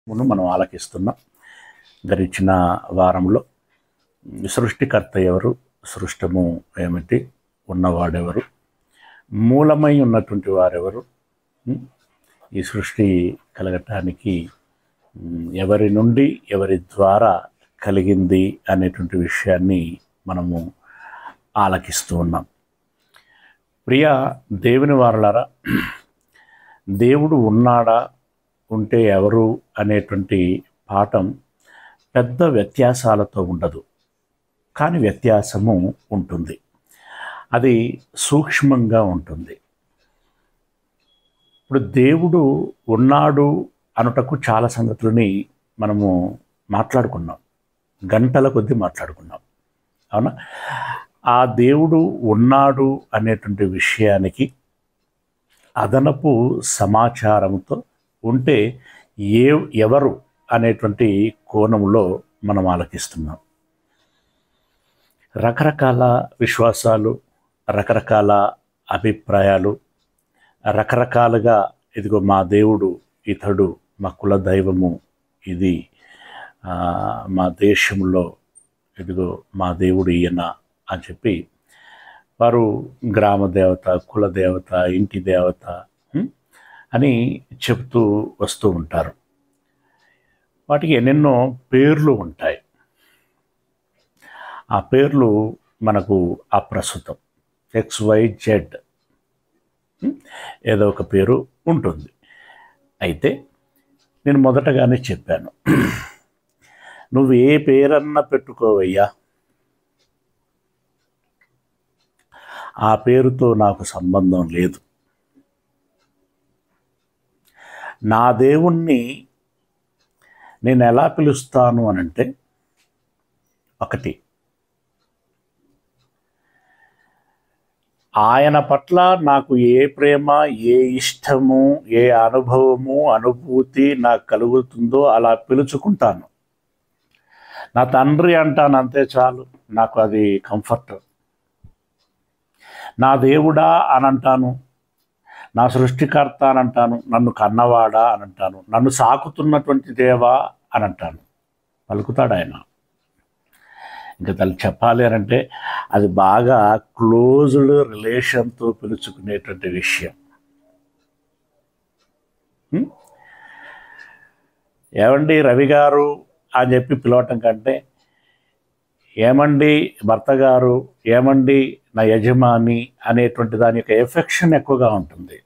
మనం ఆలకిస్తున్నాం. గడిచిన వారంలో సృష్టికర్త ఎవరు, సృష్టము ఏమిటి, ఉన్నవాడెవరు, మూలమై ఉన్నటువంటి వారెవరు, ఈ సృష్టి కలగటానికి ఎవరి నుండి ఎవరి ద్వారా కలిగింది అనేటువంటి విషయాన్ని మనము ఆలకిస్తూ ఉన్నాం. ప్రియ దేవుని వారలారా, దేవుడు ఉన్నాడా, ఉంటే ఎవరు అనేటువంటి పాఠం పెద్ద వ్యత్యాసాలతో ఉండదు, కానీ వ్యత్యాసము ఉంటుంది. అది సూక్ష్మంగా ఉంటుంది. ఇప్పుడు దేవుడు ఉన్నాడు అనుటకు చాలా సంగతులని మనము మాట్లాడుకున్నాం, గంటల కొద్దీ మాట్లాడుకున్నాం, అవునా? ఆ దేవుడు ఉన్నాడు అనేటువంటి విషయానికి అదనపు సమాచారంతో ఉంటే ఎవరు అనేటువంటి కోణంలో మనం ఆలకిస్తున్నాం. రకరకాల విశ్వాసాలు, రకరకాల అభిప్రాయాలు, రకరకాలుగా ఇదిగో మా దేవుడు ఇతడు, మా కుల దైవము ఇది, మా దేశంలో ఇదిగో మా దేవుడు ఈయన అని చెప్పి వారు గ్రామ దేవత, కుల దేవత, ఇంటి దేవత అని చెప్తూ వస్తూ ఉంటారు. వాటికి ఎన్నెన్నో పేర్లు ఉంటాయి. ఆ పేర్లు మనకు అప్రస్తుతం. XYZ ఏదో ఒక పేరు ఉంటుంది. అయితే నేను మొదటగానే చెప్పాను, నువ్వు ఏ పేరన్నా పెట్టుకోవయ్యా, ఆ పేరుతో నాకు సంబంధం లేదు. నా దేవుణ్ణి నేను ఎలా పిలుస్తాను అనంటే, ఒకటి, ఆయన పట్ల నాకు ఏ ప్రేమ, ఏ ఇష్టము, ఏ అనుభవము, అనుభూతి నాకు కలుగుతుందో అలా పిలుచుకుంటాను. నా తండ్రి అంటాను, అంతే చాలు, నాకు అది కంఫర్ట్. నా దేవుడా అని అంటాను, నా సృష్టికర్త అని అంటాను, నన్ను కన్నవాడా అని అంటాను, నన్ను సాకుతున్నటువంటి దేవా అని అంటాను. పలుకుతాడు ఆయన. ఇంకా తను చెప్పాలి అని అంటే అది బాగా క్లోజ్డ్ రిలేషన్తో పిలుచుకునేటువంటి విషయం. ఏమండి రవి గారు అని చెప్పి పిలవటం కంటే, ఏమండి భర్త గారు, ఏమండి నా యజమాని అనేటువంటి దాని యొక్క ఎఫెక్షన్ ఎక్కువగా ఉంటుంది.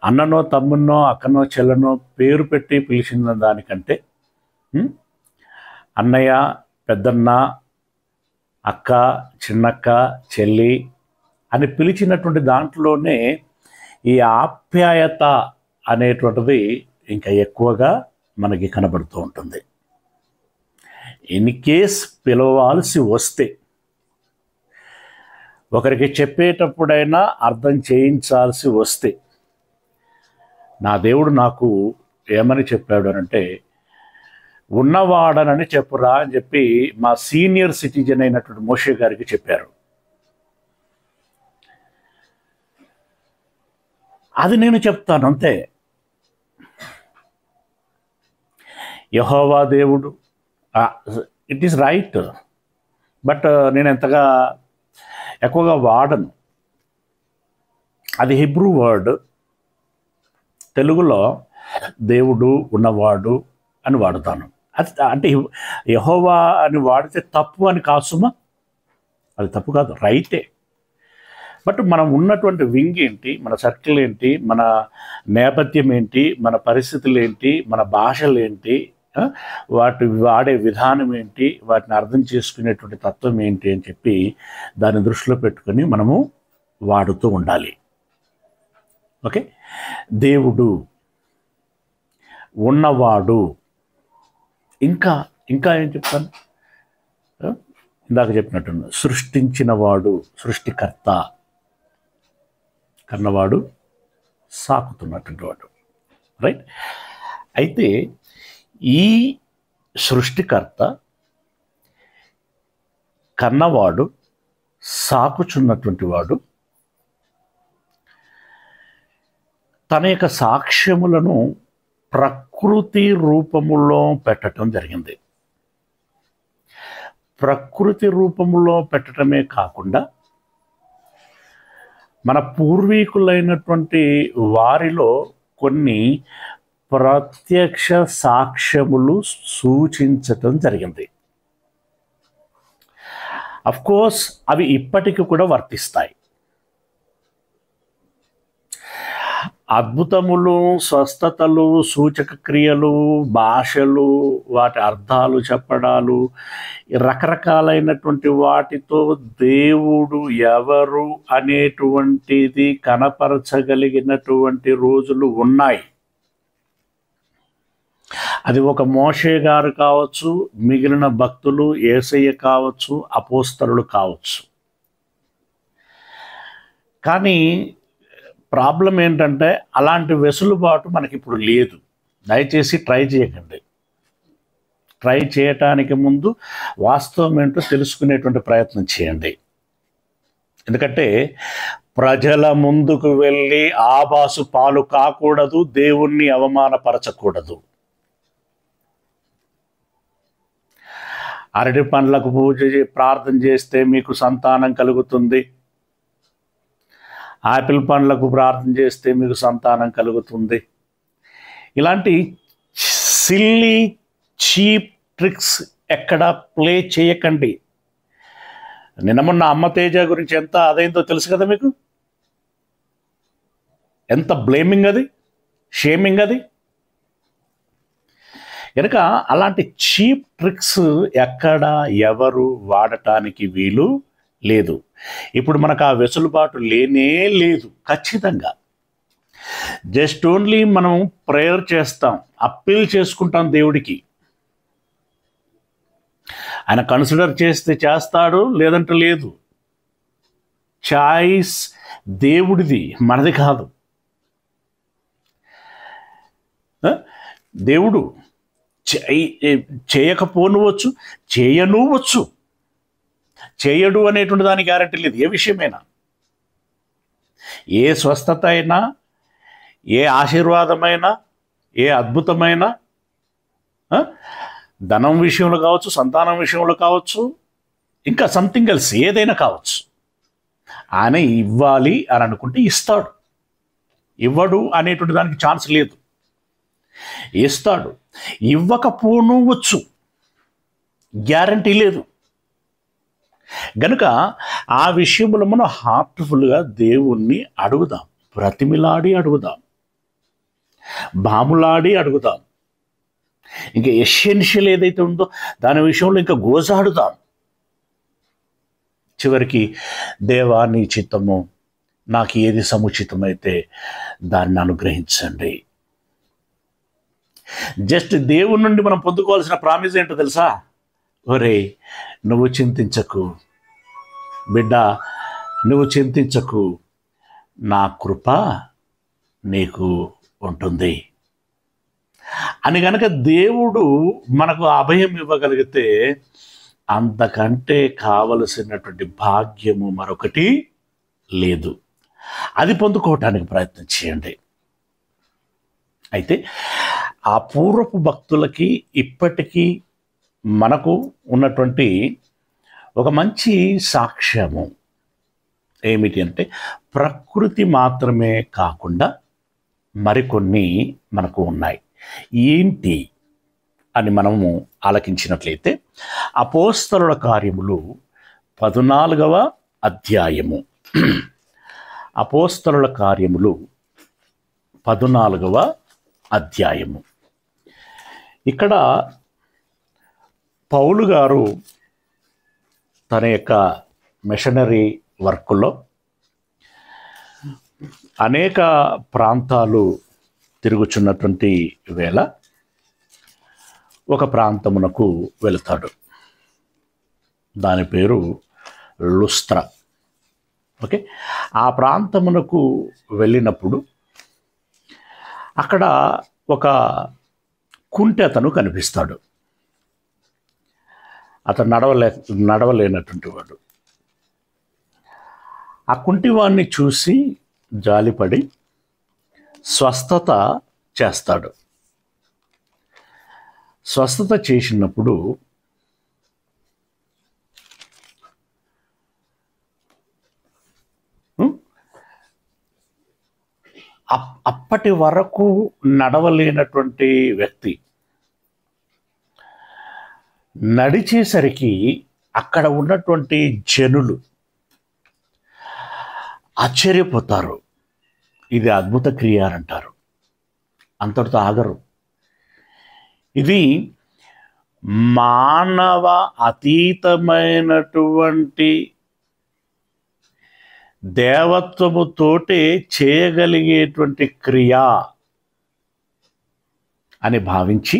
అన్ననో, తమ్మున్నో, అక్కనో, చెల్లనో పేరు పెట్టి పిలిచిన దానికంటే అన్నయ్య, పెద్దన్న, అక్క, చిన్నక్క, చెల్లి అని పిలిచినటువంటి దాంట్లోనే ఈ ఆప్యాయత అనేటువంటిది ఇంకా ఎక్కువగా మనకి కనబడుతూ ఉంటుంది. ఇన్ కేస్ పిలవాల్సి వస్తే, ఒకరికి చెప్పేటప్పుడైనా అర్థం చేయించాల్సి వస్తే, నా దేవుడు నాకు ఏమని చెప్పాడు అనంటే, ఉన్నవాడనని చెప్పురా అని చెప్పి మా సీనియర్ సిటిజన్ అయినటువంటి మోషే గారికి చెప్పారు. అది నేను చెప్తాను అంతే. యెహోవా దేవుడు, ఇట్ ఈస్ రైట్, బట్ నేను ఎంతగా ఎక్కువగా వాడను. అది హిబ్రూ వర్డ్. తెలుగులో దేవుడు, ఉన్నవాడు అని వాడుతాను. అది అంటే యెహోవా అని వాడితే తప్పు అని కాదు సుమా, అది తప్పు కాదు, రైటే. బట్ మనం ఉన్నటువంటి వింగ్ ఏంటి, మన సర్కిల్ ఏంటి, మన నేపథ్యం ఏంటి, మన పరిస్థితులు ఏంటి, మన భాషలు ఏంటి, వాటి వాడే విధానం ఏంటి, వాటిని అర్థం చేసుకునేటువంటి తత్వం ఏంటి అని చెప్పి దాన్ని దృష్టిలో పెట్టుకొని మనము వాడుతూ ఉండాలి. ఓకే, దేవుడు, ఉన్నవాడు, ఇంకా ఇంకా ఏం చెప్తాను, ఇందాక చెప్పినట్టు సృష్టించినవాడు, సృష్టికర్త, కన్నవాడు, సాకుతున్నటువంటి వాడు, రైట్? అయితే ఈ సృష్టికర్త, కన్నవాడు, సాకుచున్నటువంటి వాడు తన యొక్క సాక్ష్యములను ప్రకృతి రూపములో పెట్టడం జరిగింది. ప్రకృతి రూపములో పెట్టడమే కాకుండా మన పూర్వీకులైనటువంటి వారిలో కొన్ని ప్రత్యక్ష సాక్ష్యములు సూచించటం జరిగింది. కోర్స్ అవి ఇప్పటికి కూడా వర్తిస్తాయి. అద్భుతములు, స్వస్థతలు, సూచక క్రియలు, భాషలు, వాటి అర్థాలు చెప్పడాలు, రకరకాలైనటువంటి వాటితో దేవుడు ఎవరు అనేటువంటిది కనపరచగలిగినటువంటి రోజులు ఉన్నాయి. అది ఒక మోషే గారు కావచ్చు, మిగిలిన భక్తులు, యేసయ్య కావచ్చు, అపోస్తలులు కావచ్చు. కానీ ప్రాబ్లం ఏంటంటే అలాంటి వెసులుబాటు మనకి ఇప్పుడు లేదు. దయచేసి ట్రై చేయకండి. ట్రై చేయటానికి ముందు వాస్తవం ఏంటో తెలుసుకునేటువంటి ప్రయత్నం చేయండి. ఎందుకంటే ప్రజల ముందుకు వెళ్ళి ఆబాసు పాలు కాకూడదు, దేవుణ్ణి అవమానపరచకూడదు. అరటి పండ్లకు ప్రార్థన చేస్తే మీకు సంతానం కలుగుతుంది, ఆపిల్ పండ్లకు ప్రార్థన చేస్తే మీకు సంతానం కలుగుతుంది. ఇలాంటి సిల్లీ చీప్ ట్రిక్స్ ఎక్కడా ప్లే చేయకండి. నిన్న మొన్న అమ్మ తేజ గురించి ఎంత అదైందో తెలుసు కదా మీకు. ఎంత బ్లేమింగ్ అది, షేమింగ్ అది. కనుక అలాంటి చీప్ ట్రిక్స్ ఎక్కడ ఎవరు వాడటానికి వీలు లేదు. ఇప్పుడు మనకు ఆ వెసులుబాటు లేనే లేదు ఖచ్చితంగా. జస్ట్ ఓన్లీ మనం ప్రేయర్ చేస్తాం, అప్పీల్ చేసుకుంటాం దేవుడికి. ఆయన కన్సిడర్ చేస్తే చేస్తాడు, లేదంటే లేదు. చాయిస్ దేవుడిది, మనది కాదు. దేవుడు చేయకపోనువచ్చు, చేయనువచ్చు. చేయడు అనేటువంటి దానికి గ్యారెంటీ లేదు. ఏ విషయమైనా, ఏ స్వస్థత అయినా, ఏ ఆశీర్వాదమైనా, ఏ అద్భుతమైనా, ధనం విషయంలో కావచ్చు, సంతానం విషయంలో కావచ్చు, ఇంకా సంథింగ్ ఎల్స్ ఏదైనా కావచ్చు, ఆయన ఇవ్వాలి అని అనుకుంటే ఇస్తాడు. ఇవ్వడు అనేటువంటి దానికి ఛాన్స్ లేదు. ఇస్తాడు. ఇవ్వకపోనవచ్చు, గ్యారంటీ లేదు. గనుక ఆ విషయంలో మనం హార్ట్ఫుల్గా దేవుణ్ణి అడుగుదాం, బ్రతిమిలాడి అడుగుదాం, బాములాడి అడుగుదాం. ఇంకా ఎసెన్షియల్ ఏదైతే ఉందో దాని విషయంలో ఇంకా గోజాడుదాం. చివరికి దేవా నీ చిత్తము, నాకు ఏది సముచితమైతే దాన్ని అనుగ్రహించండి. జస్ట్ దేవుని నుండి మనం పొందుకోవాల్సిన ప్రామిస్ ఏంటో తెలుసా? ఒరే నువ్వు చింతించకు బిడ్డ, నువ్వు చింతించకు, నా కృప నీకు ఉంటుంది అని గనక దేవుడు మనకు అభయం ఇవ్వగలిగితే అంతకంటే కావలసినటువంటి భాగ్యము మరొకటి లేదు. అది పొందుకోవటానికి ప్రయత్నం చేయండి. అయితే ఆ పూర్వపు భక్తులకి ఇప్పటికీ మనకు ఉన్నటువంటి ఒక మంచి సాక్ష్యము ఏమిటి అంటే, ప్రకృతి మాత్రమే కాకుండా మరికొన్ని మనకు ఉన్నాయి. ఏంటి అని మనము ఆలకించినట్లయితే, అపోస్తలుల కార్యములు 14వ అధ్యాయము. అపోస్తలుల కార్యములు 14వ అధ్యాయము. ఇక్కడ పౌలు గారు తన యొక్క మిషనరీ వర్క్లో అనేక ప్రాంతాలు తిరుగుచున్నటువంటి వేళ ఒక ప్రాంతమునకు వెళతాడు. దాని పేరు లుస్త్ర. ఓకే, ఆ ప్రాంతమునకు వెళ్ళినప్పుడు అక్కడ ఒక కుంటి అతను కనిపిస్తాడు. అతను నడవలేనటువంటి వాడు. ఆ కుంటివాడిని చూసి జాలిపడి స్వస్థత చేస్తాడు. స్వస్థత చేసినప్పుడు అప్పటి వరకు నడవలేనటువంటి వ్యక్తి నడిచేసరికి అక్కడ ఉన్నటువంటి జనులు ఆశ్చర్యపోతారు. ఇది అద్భుత క్రియ అని అంటారు. అంతటితో ఆగరు. ఇది మానవ అతీతమైనటువంటి దేవత్వముతోటే చేయగలిగేటువంటి క్రియ అని భావించి,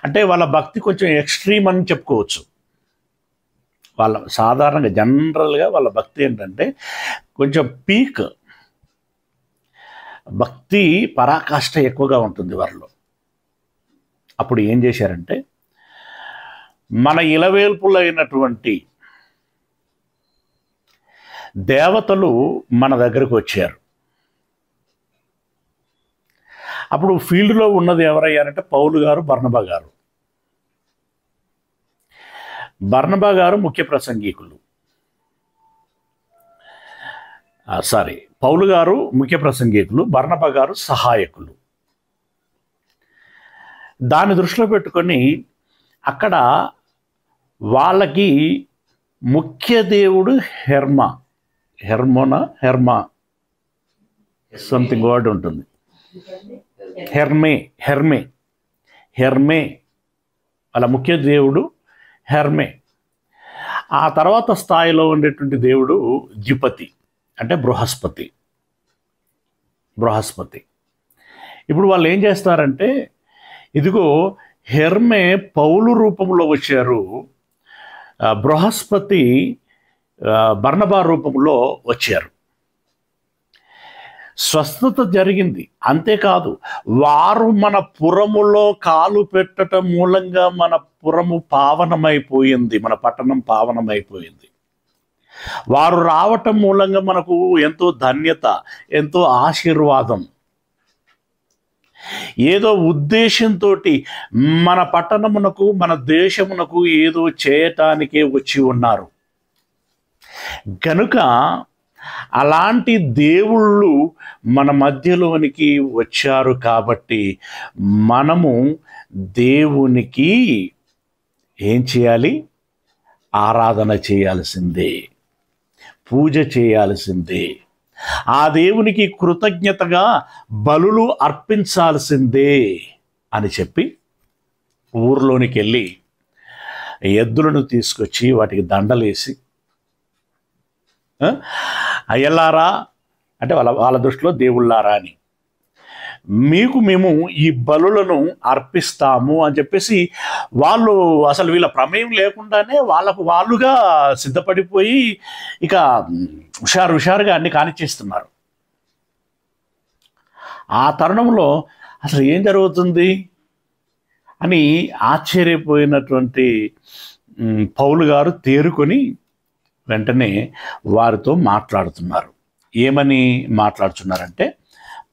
అంటే వాళ్ళ భక్తి కొంచెం ఎక్స్ట్రీమ్ అని చెప్పుకోవచ్చు. వాళ్ళ సాధారణంగా జనరల్గా వాళ్ళ భక్తి ఏంటంటే కొంచెం పీక్ భక్తి, పరాకాష్ఠ ఎక్కువగా ఉంటుంది వారిలో. అప్పుడు ఏం చేశారంటే మన ఇలవేల్పులైనటువంటి దేవతలు మన దగ్గరకు వచ్చారు. అప్పుడు ఫీల్డ్లో ఉన్నది ఎవరయ్యారంటే పౌలు గారు, బర్నబా గారు. బర్నబా గారు ముఖ్య ప్రసంగికులు, పౌలు గారు ముఖ్య ప్రసంగికులు, బర్నబా గారు సహాయకులు. దాన్ని దృష్టిలో పెట్టుకొని అక్కడ వాళ్ళకి ముఖ్య దేవుడు హెర్మా సంథింగ్ వర్డ్ ఉంటుంది. హెర్మే వాళ్ళ ముఖ్య దేవుడు హెర్మే. ఆ తర్వాత స్థాయిలో ఉండేటువంటి దేవుడు ద్యుపతి, అంటే బృహస్పతి. ఇప్పుడు వాళ్ళు ఏం చేస్తారంటే, ఇదిగో హెర్మే పౌలు రూపంలో వచ్చారు, బృహస్పతి బర్నబా రూపంలో వచ్చారు. స్వస్థత జరిగింది. అంతేకాదు, వారు మన పురములో కాలు పెట్టడం మూలంగా మన పురము పావనమైపోయింది, మన పట్టణం పావనమైపోయింది. వారు రావటం మూలంగా మనకు ఎంతో ధన్యత, ఎంతో ఆశీర్వాదం. ఏదో ఉద్దేశంతో మన పట్టణమునకు, మన దేశమునకు ఏదో చేయటానికే వచ్చి ఉన్నారు. కనుక అలాంటి దేవుళ్ళు మన మధ్యలోనికి వచ్చారు కాబట్టి మనము దేవునికి ఏం చేయాలి? ఆరాధన చేయాల్సిందే, పూజ చేయాల్సిందే, ఆ దేవునికి కృతజ్ఞతగా బలులు అర్పించాల్సిందే అని చెప్పి ఊర్లోనికి వెళ్ళి ఎద్దులను తీసుకొచ్చి వాటికి దండలేసి, అయ్యలారా అంటే వాళ్ళ దృష్టిలో దేవుళ్ళారా అని, మేము ఈ బలులను అర్పిస్తాము అని చెప్పేసి వాళ్ళు అసలు వీళ్ళ ప్రమేయం లేకుండానే వాళ్ళుగా సిద్ధపడిపోయి ఇక హుషారుగా అన్ని కానిచ్చేస్తున్నారు. ఆ తరుణంలో అసలు ఏం జరుగుతుంది అని ఆశ్చర్యపోయినటువంటి పౌలు గారు తేరుకొని వెంటనే వారితో మాట్లాడుతున్నారు. ఏమని మాట్లాడుతున్నారంటే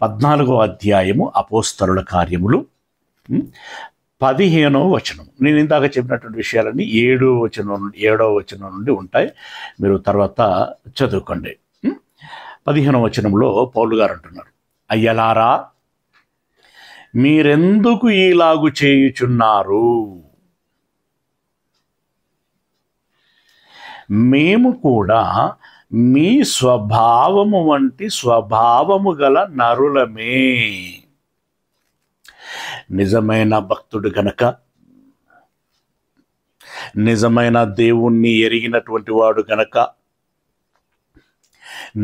14వ అధ్యాయము అపోస్తలుల కార్యములు 15వ వచనం. నేను ఇందాక చెప్పినటువంటి విషయాలన్నీ 7వ వచనం నుండి ఉంటాయి, మీరు తర్వాత చదువుకోండి. 15వ వచనంలో పౌలు గారు అంటున్నారు, అయ్యలారా మీరెందుకు ఈలాగు చేయుచున్నారు? మేము కూడా మీ స్వభావము వంటి స్వభావము గల నరులమే. నిజమైన భక్తుడు గనక, నిజమైన దేవుణ్ణి ఎరిగినటువంటి వాడు గనక,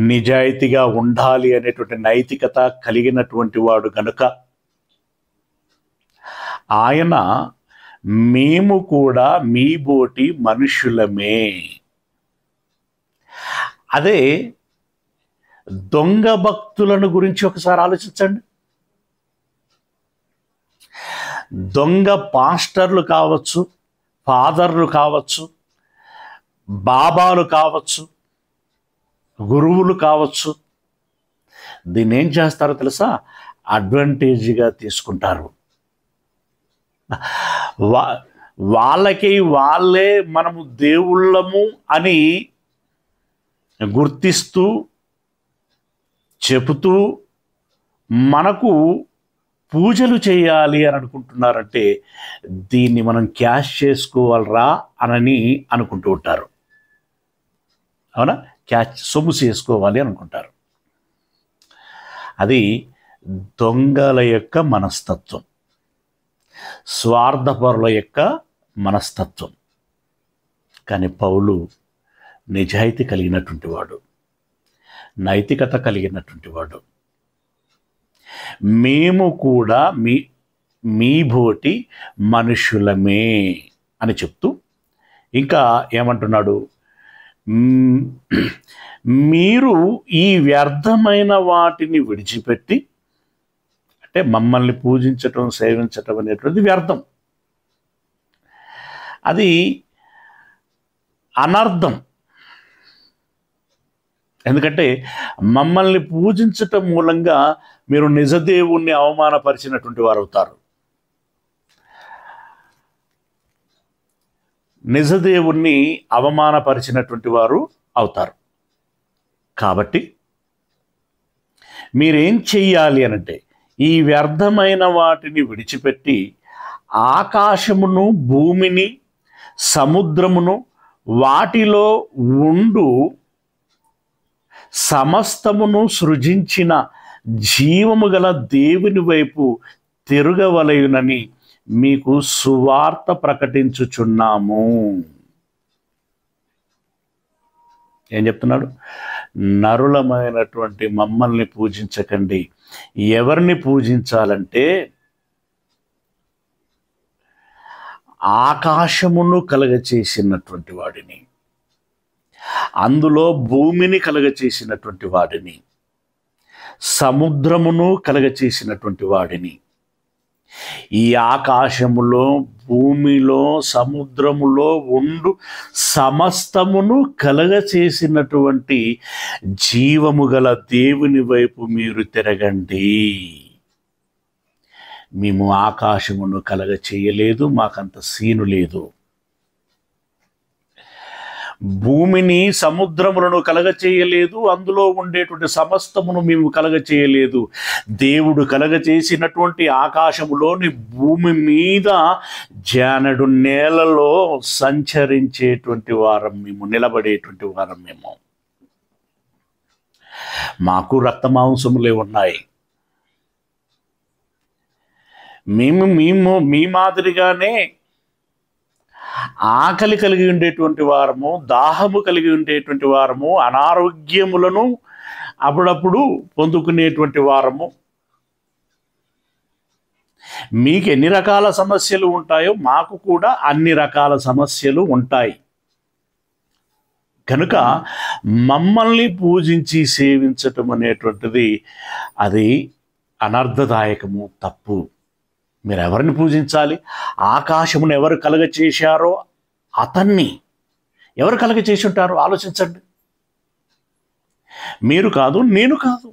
నిజాయితీగా ఉండాలి అనేటువంటి నైతికత కలిగినటువంటి వాడు గనక ఆయన మేము కూడా మీ బోటి మనుషులమే. అదే దొంగ భక్తులను గురించి ఒకసారి ఆలోచించండి. దొంగ పాస్టర్లు కావచ్చు, ఫాదర్లు కావచ్చు, బాబాలు కావచ్చు, గురువులు కావచ్చు, దీన్ని ఏం చేస్తారో తెలుసా? అడ్వాంటేజ్గా తీసుకుంటారు. వా వాళ్ళకి వాళ్ళే మనము దేవుళ్ళము అని గుర్తిస్తూ చెబుతూ మనకు పూజలు చేయాలి అని అనుకుంటున్నారంటే దీన్ని మనం క్యాష్ చేసుకోవాలరా అని అనుకుంటూ ఉంటారు. అవునా? క్యాష్ సొమ్ము చేసుకోవాలి అనుకుంటారు. అది దొంగల యొక్క మనస్తత్వం, స్వార్థపరుల యొక్క మనస్తత్వం. కానీ పౌలు నిజాయితీ కలిగినటువంటి వాడు, నైతికత కలిగినటువంటి వాడు. మేము కూడా మీ బోటి మనుషులమే అని చెప్తూ ఇంకా ఏమంటున్నాడు, మీరు ఈ వ్యర్థమైన వాటిని విడిచిపెట్టి, అంటే మమ్మల్ని పూజించటం సేవించటం అనేటువంటిది వ్యర్థం, అది అనర్థం. ఎందుకంటే మమ్మల్ని పూజించటం మూలంగా మీరు నిజదేవుణ్ణి అవమానపరిచినటువంటి వారు అవుతారు. నిజదేవుణ్ణి అవమానపరిచినటువంటి వారు అవుతారు. కాబట్టి మీరేం చెయ్యాలి అనంటే, ఈ వ్యర్థమైన వాటిని విడిచిపెట్టి ఆకాశమును, భూమిని, సముద్రమును, వాటిలో ఉండు సమస్తమును సృజించిన జీవము గల దేవుని వైపు తిరగవలయునని మీకు సువార్త ప్రకటించుచున్నాము. ఏం చెప్తున్నాడు? నరులమైనటువంటి మమ్మల్ని పూజించకండి. ఎవరిని పూజించాలంటే ఆకాశమును కలగచేసినటువంటి వాడిని, అందులో భూమిని కలగచేసినటువంటి వాడిని, సముద్రమును కలగచేసినటువంటి వాడిని. ఈ ఆకాశములో, భూమిలో, సముద్రములో ఉండు సమస్తమును కలగచేసినటువంటి జీవము గల దేవుని వైపు మీరు తిరగండి. మేము ఆకాశమును కలగచేయలేదు, మాకంత సీను లేదు. భూమిని, సముద్రములను కలగచేయలేదు, అందులో ఉండేటువంటి సమస్తమును మేము కలగచేయలేదు. దేవుడు కలగచేసినటువంటి ఆకాశములోని భూమి మీద జానడు నేలలో సంచరించేటువంటి వారం మేము, నిలబడేటువంటి వారం మేము. మాకు రక్తమాంసములే ఉన్నాయి. మేము మీ మాదిరిగానే ఆకలి కలిగి ఉండేటువంటి వారము, దాహము కలిగి ఉండేటువంటి వారము, అనారోగ్యములను అప్పుడప్పుడు పొందుకునేటువంటి వారము. మీకు ఎన్ని రకాల సమస్యలు ఉంటాయో మాకు కూడా అన్ని రకాల సమస్యలు ఉంటాయి. కనుక మమ్మల్ని పూజించి సేవించటం అనేటువంటిది అది అనర్థదాయకము, తప్పు. మీరు ఎవరిని పూజించాలి? ఆకాశమును ఎవరు కలగచేశారో అతన్ని. ఎవరు కలగచేసి ఉంటారో ఆలోచించండి. మీరు కాదు, నేను కాదు,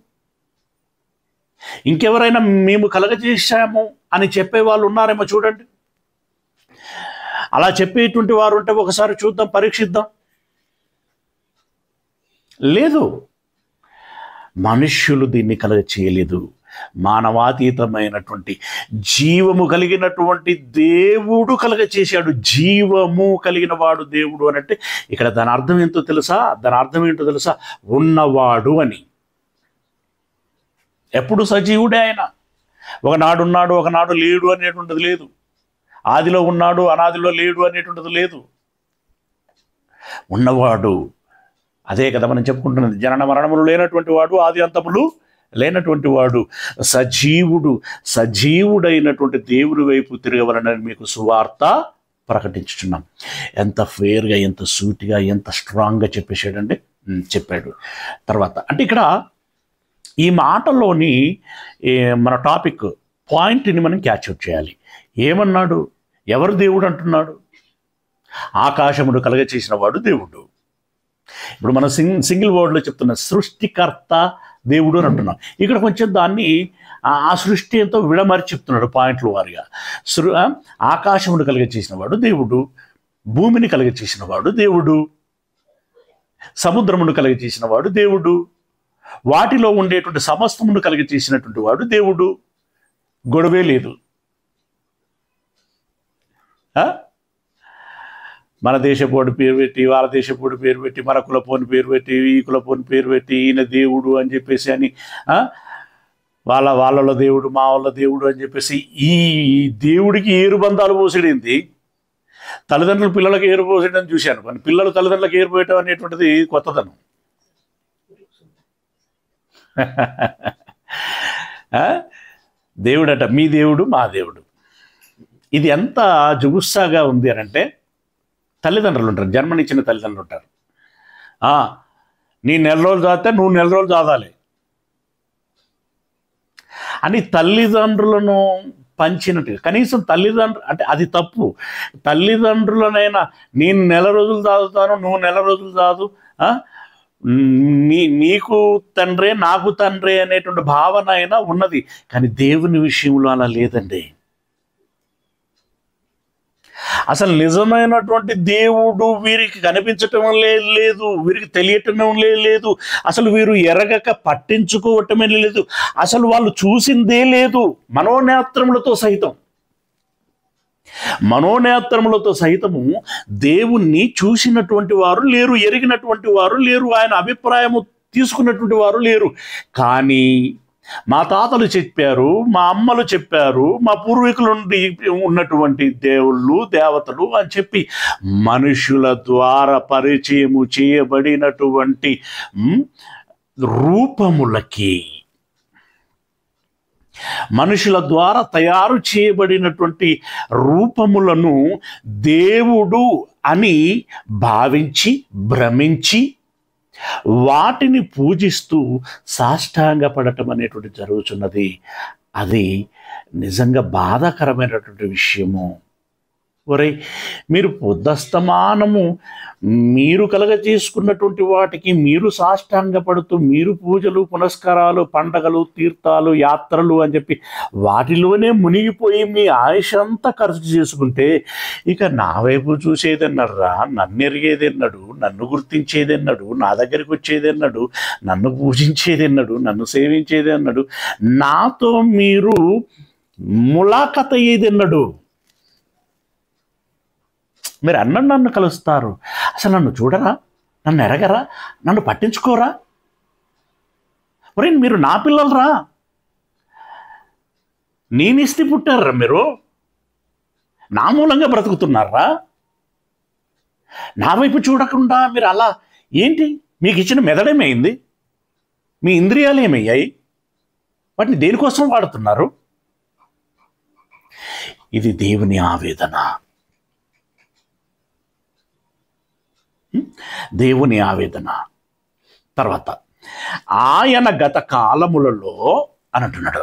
ఇంకెవరైనా మేము కలగచేశాము అని చెప్పే వాళ్ళు ఉన్నారేమో చూడండి. అలా చెప్పేటువంటి వారు ఉంటే ఒకసారి చూద్దాం, పరీక్షిద్దాం. లేదు, మనుష్యులు దీన్ని కలగచేయలేదు. మానవాతీతమైనటువంటి జీవము కలిగినటువంటి దేవుడు కలగచేశాడు. జీవము కలిగిన వాడు దేవుడు అని అంటే ఇక్కడ దాని అర్థం ఏంటో తెలుసా? దాని అర్థం ఏంటో తెలుసా? ఉన్నవాడు అని. ఎప్పుడు సజీవుడే ఆయన. ఒకనాడు ఉన్నాడు, ఒకనాడు లేడు అనేటువంటిది లేదు. ఆదిలో ఉన్నాడు, అనాదిలో లేడు అనేటువంటిది లేదు. ఉన్నవాడు. అదే కదా మనం చెప్పుకుంటున్నది. జనన మరణములు లేనటువంటి వాడు, ఆది అంతములు లేనటువంటి వాడు, సజీవుడు. సజీవుడైనటువంటి దేవుడి వైపు తిరగవలనని మీకు సువార్త ప్రకటించుచున్నాం. ఎంత ఫెయిర్గా, ఎంత సూటిగా, ఎంత స్ట్రాంగ్గా చెప్పేశాడండి. చెప్పాడు. తర్వాత అంటే ఇక్కడ ఈ మాటల్లోని మన టాపిక్ పాయింట్ని మనం క్యాచ్ అవుట్ చేయాలి. ఏమన్నాడు? ఎవరు దేవుడు అంటున్నాడు? ఆకాశమును కలగచేసిన వాడు దేవుడు. ఇప్పుడు మనం సింగిల్ వర్డ్లో చెప్తున్న సృష్టికర్త దేవుడు అని అంటున్నాం. ఇక్కడ కొంచెం దాన్ని ఆ సృష్టి ఎంతో విడమరి చెప్తున్నాడు పాయింట్లు వారిగా. ఆకాశమును కలిగ చేసిన వాడు దేవుడు, భూమిని కలిగ చేసిన వాడు దేవుడు, సముద్రమును కలిగ చేసిన వాడు దేవుడు, వాటిలో ఉండేటువంటి సమస్తమును కలిగ చేసినటువంటి వాడు దేవుడు. గొడవే లేదు. మన దేశపోని పేరు పెట్టి, వాళ్ళ దేశపోని పేరు పెట్టి, మన కులపోని పేరు పెట్టి, ఈ కులపోని పేరు పెట్టి, ఈయన దేవుడు అని చెప్పేసి అని, వాళ్ళ దేవుడు, మా వాళ్ళ దేవుడు అని చెప్పేసి ఈ దేవుడికి ఏరుబంధాలు పోసేడింది. తల్లిదండ్రులు పిల్లలకు ఏరు పోసేయడం చూశాను, కానీ పిల్లలు తల్లిదండ్రులకు ఏరు పోయటం అనేటువంటిది కొత్తదనం. దేవుడట మీ దేవుడు మా దేవుడు. ఇది ఎంత జుగుస్సాగా ఉంది అని అంటే, తల్లిదండ్రులు ఉంటారు, జన్మనిచ్చిన తల్లిదండ్రులు ఉంటారు. నీ నెల రోజులు చదివితే నువ్వు నెల రోజులు చదవాలి అని తల్లిదండ్రులను పంచినట్టుగా. కనీసం తల్లిదండ్రులు అంటే అది తప్పు. తల్లిదండ్రులనైనా నేను నెల రోజులు చదువుతాను, నువ్వు నెల రోజులు చదువు, నీకు తండ్రే నాకు తండ్రే అనేటువంటి భావన అయినా ఉన్నది. కానీ దేవుని విషయంలో అలా లేదండి. అసలు నిజమైనటువంటి దేవుడు వీరికి కనిపించటం లేదు, వీరికి తెలియటం లేదు, అసలు వీరు ఎరగక పట్టించుకోవటమే లేదు, అసలు వాళ్ళు చూసిందే లేదు. మనోనేత్రములతో సహితము దేవుణ్ణి చూసినటువంటి వారు లేరు, ఎరిగినటువంటి వారు లేరు, ఆయన అభిప్రాయము తీసుకున్నటువంటి వారు లేరు. కానీ మా తాతలు చెప్పారు, మా అమ్మలు చెప్పారు, మా పూర్వీకుల నుండి ఉన్నటువంటి దేవుళ్ళు దేవతలు అని చెప్పి మనుషుల ద్వారా పరిచయము చేయబడినటువంటి రూపములకి, మనుషుల ద్వారా తయారు చేయబడినటువంటి రూపములను దేవుడు అని భావించి భ్రమించి వాటిని పూజిస్తూ సాష్టాంగపడటం అనేటువంటి జరుగుతున్నది. అది నిజంగా బాధాకరమైనటువంటి విషయము. ఒరే, మీరు పొద్దస్తమానము మీరు కలగ చేసుకున్నటువంటి వాటికి మీరు సాష్టాంగపడుతూ మీరు పూజలు పునస్కారాలు పండగలు తీర్థాలు యాత్రలు అని చెప్పి వాటిలోనే మునిగిపోయి మీ ఆయుష్ అంతా ఖర్చు చేసుకుంటే ఇక నా వైపు చూసేదన్నాడురా, నన్ను ఎరిగేదన్నాడు, నన్ను గుర్తించేదన్నాడు, నా దగ్గరికి వచ్చేదన్నాడు, నన్ను పూజించేదన్నాడు, నన్ను సేవించేది అన్నాడు, నాతో మీరు ములాఖత్ అయ్యేదన్నాడు. మీరు అన్నట్టు నన్ను కలుస్తారు, అసలు నన్ను చూడరా, నన్ను ఎరగరా, నన్ను పట్టించుకోరా, ఒరే మీరు నా పిల్లలరా, నేనిస్తే పుట్టారా, మీరు నా మూలంగా బ్రతుకుతున్నారా, నా వైపు చూడకుండా మీరు అలా ఏంటి? మీకు ఇచ్చిన మెదడేమైంది? మీ ఇంద్రియాలు ఏమయ్యాయి? వాటిని దేనికోసం వాడుతున్నారు? ఇది దేవుని ఆవేదన, దేవుని ఆవేదన. తర్వాత ఆయన గత కాలములలో అని అంటున్నాడు.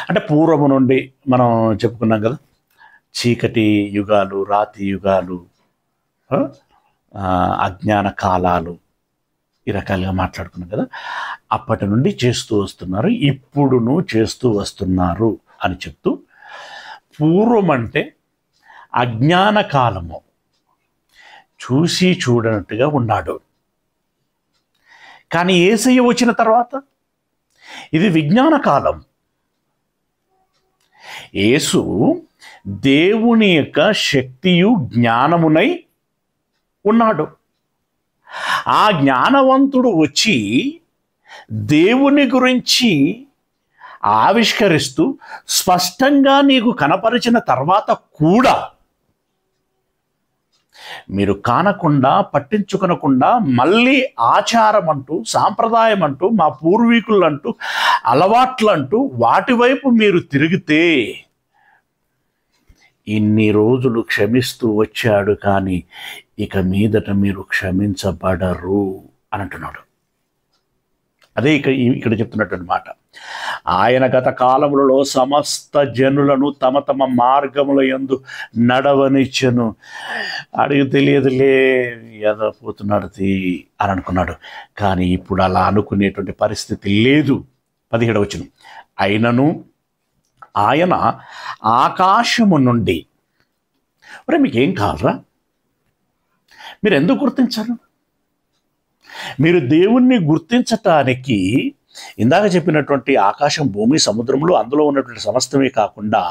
అంటే పూర్వము నుండి మనం చెప్పుకున్నాం కదా, చీకటి యుగాలు, రాతి యుగాలు, అజ్ఞాన కాలాలు, ఈ రకాలుగా మాట్లాడుకున్నాం కదా. అప్పటి నుండి చేస్తూ వస్తున్నారు, ఇప్పుడును చేస్తూ వస్తున్నారు అని చెప్తూ, పూర్వం అంటే అజ్ఞాన కాలము, చూసి చూడనట్టుగా ఉన్నాడు. కానీ యేసయ్య వచ్చిన తర్వాత ఇది విజ్ఞాన కాలం. యేసు దేవుని యొక్క శక్తియు జ్ఞానమునై ఉన్నాడు. ఆ జ్ఞానవంతుడు వచ్చి దేవుని గురించి ఆవిష్కరిస్తూ స్పష్టంగా నీకు కనపరిచిన తర్వాత కూడా మీరు కానకుండా పట్టించుకొనకుండా మళ్ళీ ఆచారం అంటూ, సాంప్రదాయం అంటూ, మా పూర్వీకులు అంటూ, అలవాట్లు అంటూ వాటి వైపు మీరు తిరిగితే ఇన్ని రోజులు క్షమిస్తూ వచ్చాడు, కానీ ఇక మీదట మీరు క్షమించబడరు అని అంటున్నాడు. అదే ఇక్కడ చెప్తున్నటువంటి మాట. ఆయన గత కాలములలో సమస్త జనులను తమ తమ మార్గముల యందు నడవనిచ్చెను. అడిగి తెలియదులే ఎదపోతున్నాడు అని అనుకున్నాడు. కానీ ఇప్పుడు అలా అనుకునేటువంటి పరిస్థితి లేదు. 17వ వచనం, అయినను ఆయన ఆకాశము నుండి, మరి మీకేం కావాలరా? మీరు ఎందుకు గుర్తించరు? మీరు దేవుణ్ణి గుర్తించటానికి ఇందాక చెప్పినటువంటి ఆకాశం, భూమి, సముద్రములు, అందులో ఉన్నటువంటి సమస్తమే కాకుండా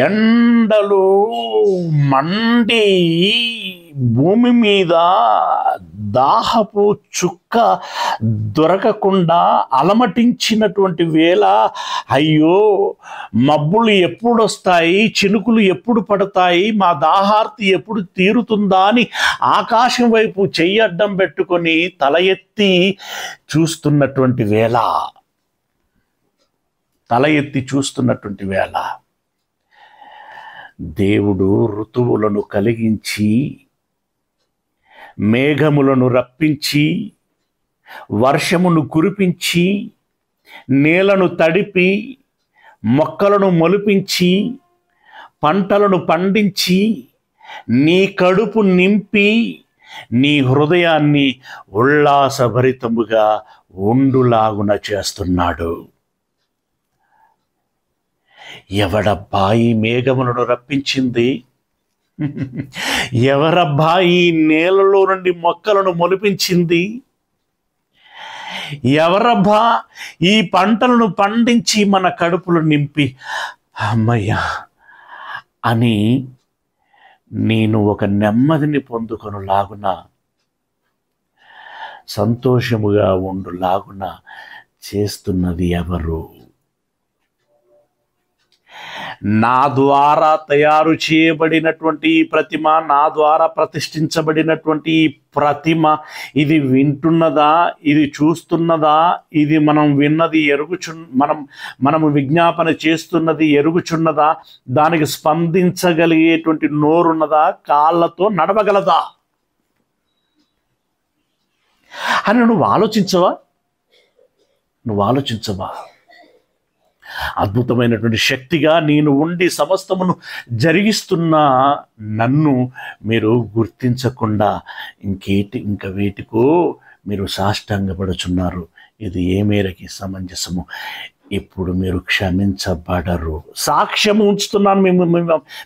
ఎండలు మండి భూమి మీద దాహపు చుక్క దొరకకుండా అలమటించినటువంటి వేళ, అయ్యో మబ్బులు ఎప్పుడు వస్తాయి, చినుకులు ఎప్పుడు పడతాయి, మా దాహార్తి ఎప్పుడు తీరుతుందా అని ఆకాశం వైపు చెయ్యి అడ్డం పెట్టుకొని తల ఎత్తి చూస్తున్నటువంటి వేళ దేవుడు ఋతువులను కలిగించి, మేఘములను రప్పించి, వర్షమును కురిపించి, నేలను తడిపి, మొక్కలను మొలిపించి, పంటలను పండించి, నీ కడుపు నింపి, నీ హృదయాన్ని ఉల్లాసభరితముగా ఉండులాగున చేస్తున్నాడు. ఎవడబ్బా ఈ మేఘములను రప్పించింది? ఎవరబ్బా ఈ నేలలో నుండి మొక్కలను మొలిపించింది? ఎవరబ్బా ఈ పంటలను పండించి మన కడుపులు నింపి అమ్మయ్యా అని నేను ఒక నెమ్మదిని పొందుకొనులాగున, సంతోషముగా ఉండులాగున చేస్తున్నది ఎవరు? నా ద్వారా తయారు చేయబడినటువంటి ఈ ప్రతిమ, నా ద్వారా ప్రతిష్ఠించబడినటువంటి ఈ ప్రతిమ, ఇది వింటున్నదా? ఇది చూస్తున్నదా? ఇది మనం విన్నది మనము విజ్ఞాపన చేస్తున్నది ఎరుగుచున్నదా? దానికి స్పందించగలిగేటువంటి నోరున్నదా? కాళ్ళతో నడవగలదా అని నువ్వు ఆలోచించవా? అద్భుతమైనటువంటి శక్తిగా నేను ఉండి సమస్తమును జరిగిస్తున్న నన్ను మీరు గుర్తించకుండా ఇంక వేటికో మీరు సాష్టాంగపడుచున్నారు. ఇది ఏ మేరకి సమంజసము? ఇప్పుడు మీరు క్షమించబడరు. సాక్ష్యము ఉంచుతున్నాను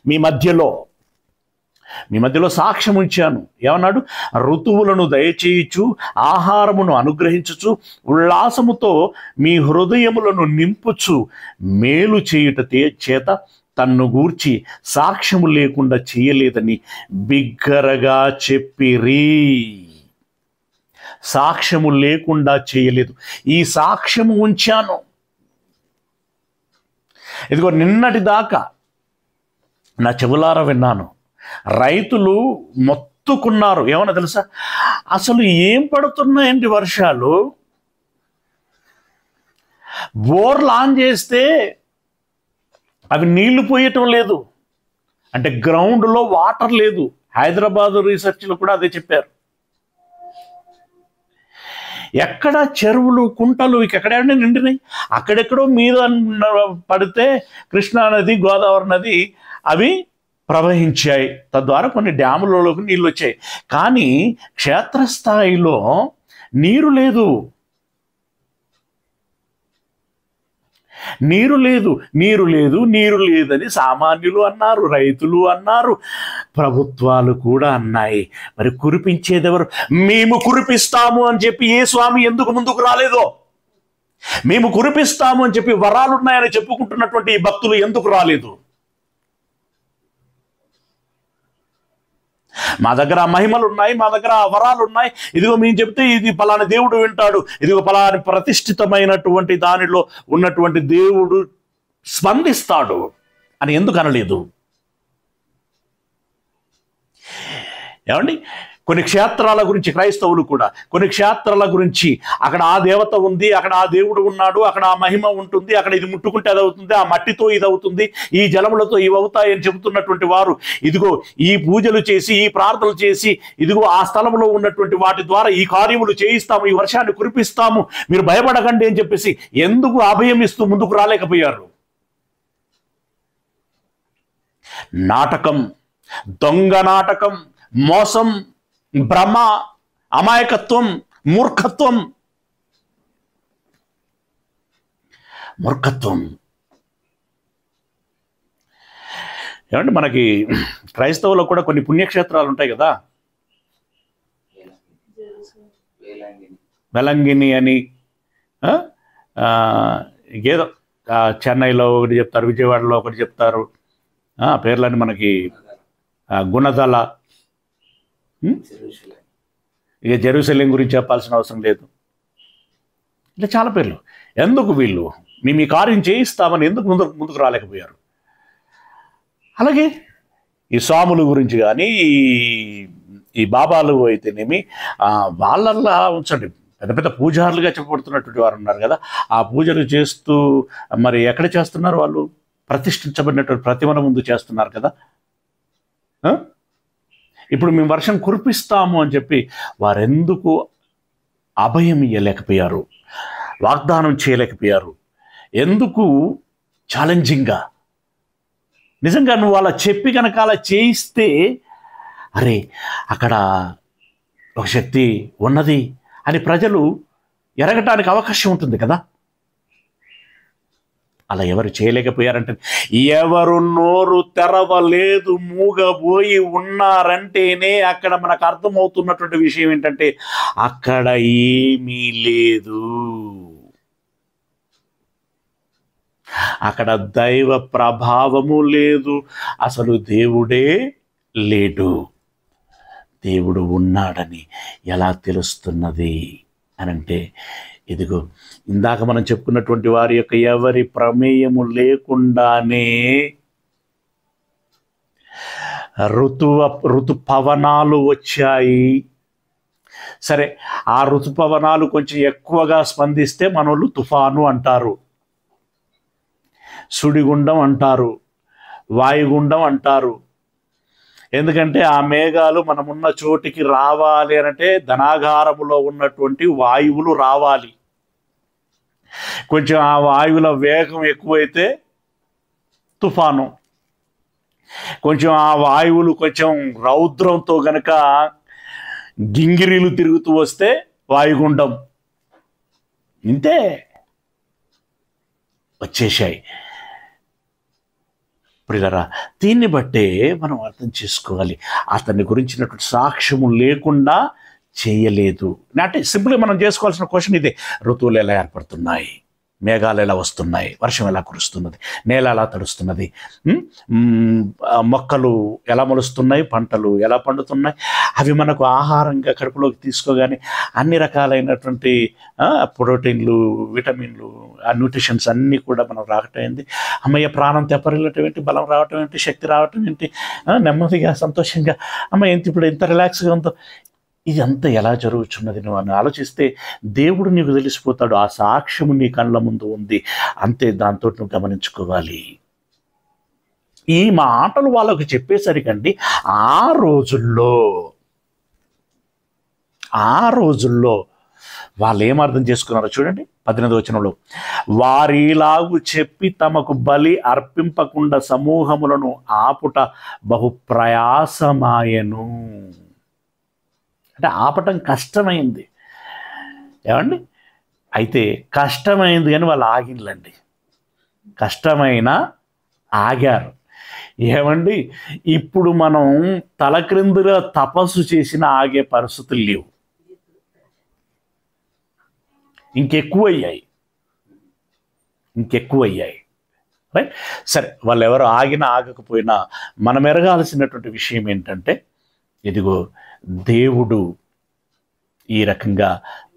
మీ మధ్యలో సాక్ష్యం ఉంచాను. ఏమన్నాడు? ఋతువులను దయచేయుచు, ఆహారమును అనుగ్రహించుచు, ఉల్లాసముతో మీ హృదయములను నింపుచు, మేలు చేయుట చేత తన్ను గూర్చి సాక్ష్యము లేకుండా చేయలేదని బిగ్గరగా చెప్పిరి. సాక్ష్యము లేకుండా చేయలేదు, ఈ సాక్ష్యము ఉంచాను. ఇదిగో నిన్నటి దాకా నా చెవులారా విన్నాను. రైతులు మొత్తుకున్నారు. ఏమన్నా తెలుసా? అసలు ఏం పడుతున్నాయండి వర్షాలు? బోర్లు ఆన్ చేస్తే అవి నీళ్లు పోయటం లేదు, అంటే గ్రౌండ్లో వాటర్ లేదు. హైదరాబాద్ రీసెర్చ్లో కూడా అదే చెప్పారు. ఎక్కడ చెరువులు, కుంటలు ఎక్కడెక్కడ నిండినాయి. అక్కడెక్కడో మీద పడితే కృష్ణా నది, గోదావరి నది అవి ప్రవహించాయి. తద్వారా కొన్ని డ్యాములలోకి నీళ్ళు వచ్చాయి. కానీ క్షేత్రస్థాయిలో నీరు లేదు. నీరు లేదని సామాన్యులు అన్నారు, రైతులు అన్నారు, ప్రభుత్వాలు కూడా అన్నాయి. మరి కురిపించేదెవరు? మేము కురిపిస్తాము అని చెప్పి ఏ స్వామి ఎందుకు ముందుకు రాలేదో? మేము కురిపిస్తాము అని చెప్పి వరాలున్నాయని చెప్పుకుంటున్నటువంటి ఈ భక్తులు ఎందుకు రాలేదు? మా దగ్గర మహిమలు ఉన్నాయి, మా దగ్గర వరాలు ఉన్నాయి, ఇదిగో మేము చెప్తే ఇది పలానా దేవుడు వింటాడు, ఇదిగో పలానా ప్రతిష్ఠితమైనటువంటి దానిలో ఉన్నటువంటి దేవుడు స్పందిస్తాడు అని ఎందుకు అనలేదు? ఏమండి, కొన్ని క్షేత్రాల గురించి క్రైస్తవులు కూడా కొన్ని క్షేత్రాల గురించి అక్కడ ఆ దేవత ఉంది, అక్కడ ఆ దేవుడు ఉన్నాడు, అక్కడ ఆ మహిమ ఉంటుంది, అక్కడ ఇది ముట్టుకుంటే అది అవుతుంది, ఆ మట్టితో ఇది అవుతుంది, ఈ జలములతో ఇవి అవుతాయి అని చెబుతున్నటువంటి వారు ఇదిగో ఈ పూజలు చేసి, ఈ ప్రార్థనలు చేసి, ఇదిగో ఆ స్థలంలో ఉన్నటువంటి వాటి ద్వారా ఈ కార్యములు చేయిస్తాము, ఈ వర్షాన్ని కురిపిస్తాము, మీరు భయపడకండి అని చెప్పేసి ఎందుకు అభయం ఇస్తూ ముందుకు రాలేకపోయారు? నాటకం, దొంగ నాటకం, మోసం, భ్రమ, అమాయకత్వం, మూర్ఖత్వం. మూర్ఖత్వం. ఏమంటే మనకి క్రైస్తవులో కూడా కొన్ని పుణ్యక్షేత్రాలు ఉంటాయి కదా, వెలంగిని అని, ఏదో చెన్నైలో ఒకటి చెప్తారు, విజయవాడలో ఒకటి చెప్తారు, పేర్లని మనకి గుణదల, ఇక జెరూసలేం గురించి చెప్పాల్సిన అవసరం లేదు. ఇలా చాలా పేర్లు. ఎందుకు వీళ్ళు మీ కార్యం చేయిస్తామని ఎందుకు ముందుకు రాలేకపోయారు? అలాగే ఈ స్వాముల గురించి కానీ ఈ బాబాలు అయితేనేమి వాళ్ళల్లా ఉంచండి. పెద్ద పెద్ద పూజారులుగా చెప్పబడుతున్నటువంటి వారు ఉన్నారు కదా, ఆ పూజలు చేస్తూ మరి ఎక్కడ చేస్తున్నారు? వాళ్ళు ప్రతిష్ఠించబడినటువంటి ప్రతిమల ముందు చేస్తున్నారు కదా. ఇప్పుడు మేము వర్షం కురిపిస్తాము అని చెప్పి వారెందుకు అభయం ఇవ్వలేకపోయారు? వాగ్దానం చేయలేకపోయారు? ఎందుకు ఛాలెంజింగ్గా? నిజంగా నువ్వు అలా చెప్పి కనుక అలా చేయిస్తే, అరే అక్కడ ఒక శక్తి ఉన్నది అని ప్రజలు ఎరగటానికి అవకాశం ఉంటుంది కదా. అలా ఎవరు చేయలేకపోయారంటే, ఎవరు నోరు తెరవలేదు, మూగబోయి ఉన్నారంటేనే అక్కడ మనకు అర్థమవుతున్నటువంటి విషయం ఏంటంటే అక్కడ ఏమీ లేదు. అక్కడ దైవ ప్రభావము లేదు, అసలు దేవుడే లేడు. దేవుడు ఉన్నాడని ఎలా తెలుస్తున్నది అనంటే, ఇదిగో ఇందాక మనం చెప్పుకున్నటువంటి వారి యొక్క ఎవరి ప్రమేయము లేకుండానే ఋతుపవనాలు వచ్చాయి. సరే, ఆ ఋతుపవనాలు కొంచెం ఎక్కువగా స్పందిస్తే మనోళ్ళు తుఫాను అంటారు, సుడిగుండం అంటారు, వాయుగుండం అంటారు. ఎందుకంటే ఆ మేఘాలు మనమున్న చోటికి రావాలి అనంటే ధనాగారములో ఉన్నటువంటి వాయువులు రావాలి. కొంచెం ఆ వాయువుల వేగం ఎక్కువైతే తుఫాను, కొంచెం ఆ వాయువులు కొంచెం రౌద్రంతో గనక గింగిరీలు తిరుగుతూ వస్తే వాయుగుండం. ఇంతే వచ్చేసాయి. ప్రియులారా, దీన్ని బట్టే మనం అర్థం చేసుకోవాలి, అతని గురించినటువంటి సాక్ష్యము లేకుండా చేయలేదు. అంటే సింపుల్గా మనం చేసుకోవాల్సిన క్వశ్చన్ ఇదే: ఋతువులు ఎలా ఏర్పడుతున్నాయి, మేఘాలు ఎలా వస్తున్నాయి, వర్షం ఎలా కురుస్తున్నది, నేల ఎలా తడుస్తున్నది, మొక్కలు ఎలా మొలుస్తున్నాయి, పంటలు ఎలా పండుతున్నాయి, అవి మనకు ఆహారంగా కడుపులోకి తీసుకోగానే అన్ని రకాలైనటువంటి ప్రోటీన్లు, విటమిన్లు, ఆ న్యూట్రిషన్స్ అన్నీ కూడా మనం రావటం ఏంటి, అమ్మయ్య ప్రాణం తెప్పరిల్లటం ఏంటి, బలం రావటం ఏంటి, శక్తి రావటం ఏంటి, నెమ్మదిగా సంతోషంగా అమ్మ ఏంటి ఇప్పుడు ఎంత రిలాక్స్గా ఉందో, ఇదంతా ఎలా జరుగుతున్నది నువ్వు అని ఆలోచిస్తే దేవుడు నీకు తెలిసిపోతాడు. ఆ సాక్ష్యము నీ కళ్ళ ముందు ఉంది, అంతే. దాంతో నువ్వు గమనించుకోవాలి. ఈ మాటలు వాళ్ళకు చెప్పేసరికండి ఆ రోజుల్లో వాళ్ళు ఏమర్థం చేసుకున్నారో చూడండి. 18వ వచనంలో, వారిలాగు చెప్పి తమకు బలి అర్పింపకుండా సమూహములను ఆపుట బహు ప్రయాసమాయను. అంటే ఆపటం కష్టమైంది. ఏమండి? అయితే కష్టమైంది కానీ వాళ్ళు ఆగిన్లండి. కష్టమైనా ఆగారు. ఏమండి? ఇప్పుడు మనం తలక్రిందుగా తపస్సు చేసిన ఆగే పరిస్థితులు లేవు, ఇంకెక్కువయ్యాయి. రైట్? సరే, వాళ్ళు ఎవరు ఆగినా ఆగకపోయినా మనం ఎరగాల్సినటువంటి విషయం ఏంటంటే, ఇదిగో దేవుడు ఈ రకంగా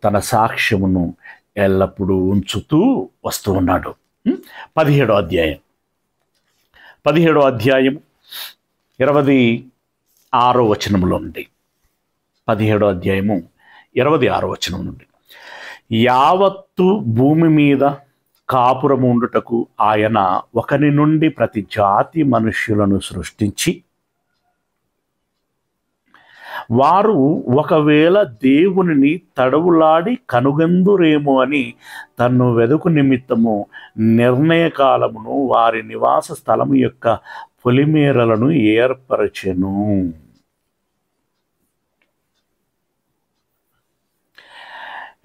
తన సాక్ష్యమును ఎల్లప్పుడూ ఉంచుతూ వస్తూ ఉన్నాడు. 17వ అధ్యాయం 26వ వచనంలో నుండి, 17వ అధ్యాయము 26వ వచనం నుండి, యావత్తు భూమి మీద కాపురము ఉండుటకు ఆయన ఒకని నుండి ప్రతి జాతి మనుష్యులను సృష్టించి, వారు ఒకవేళ దేవునిని తడవులాడి కనుగొందురేమో అని తన్ను వెదుకు నిమిత్తము నిర్ణయ కాలమును వారి నివాస స్థలము యొక్క పొలిమేరలను ఏర్పరచెను.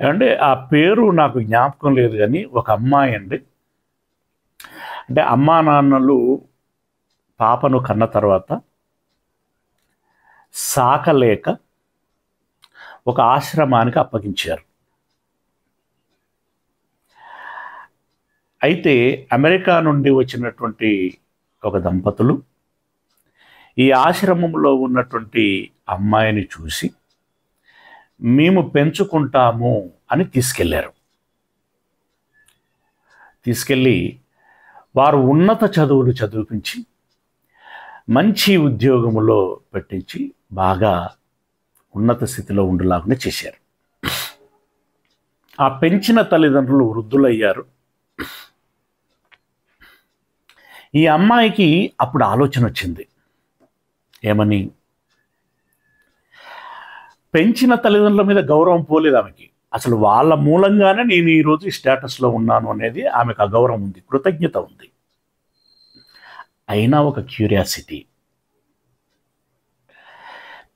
అంటే ఆ పేరు నాకు జ్ఞాపకం లేదు, కానీ ఒక అమ్మాయి అండి, అంటే అమ్మా నాన్నలు పాపను కన్న తర్వాత సాకలేక ఒక ఆశ్రమానికి అప్పగించారు. అయితే అమెరికా నుండి వచ్చినటువంటి ఒక దంపతులు ఈ ఆశ్రమంలో ఉన్నటువంటి అమ్మాయిని చూసి మేము పెంచుకుంటాము అని తీసుకెళ్ళారు. తీసుకెళ్ళి వారు ఉన్నత చదువులు చదివించి మంచి ఉద్యోగములో పెట్టించి బాగా ఉన్నత స్థితిలో ఉండేలాగానే చేశారు. ఆ పెంచిన తల్లిదండ్రులు వృద్ధులయ్యారు. ఈ అమ్మాయికి అప్పుడు ఆలోచన వచ్చింది. ఏమని? పెంచిన తల్లిదండ్రుల మీద గౌరవం పోలేదు ఆమెకి. అసలు వాళ్ళ మూలంగానే నేను ఈరోజు ఈ స్టేటస్లో ఉన్నాను అనేది ఆమెకు ఆ గౌరవం ఉంది, కృతజ్ఞత ఉంది. అయినా ఒక క్యూరియాసిటీ,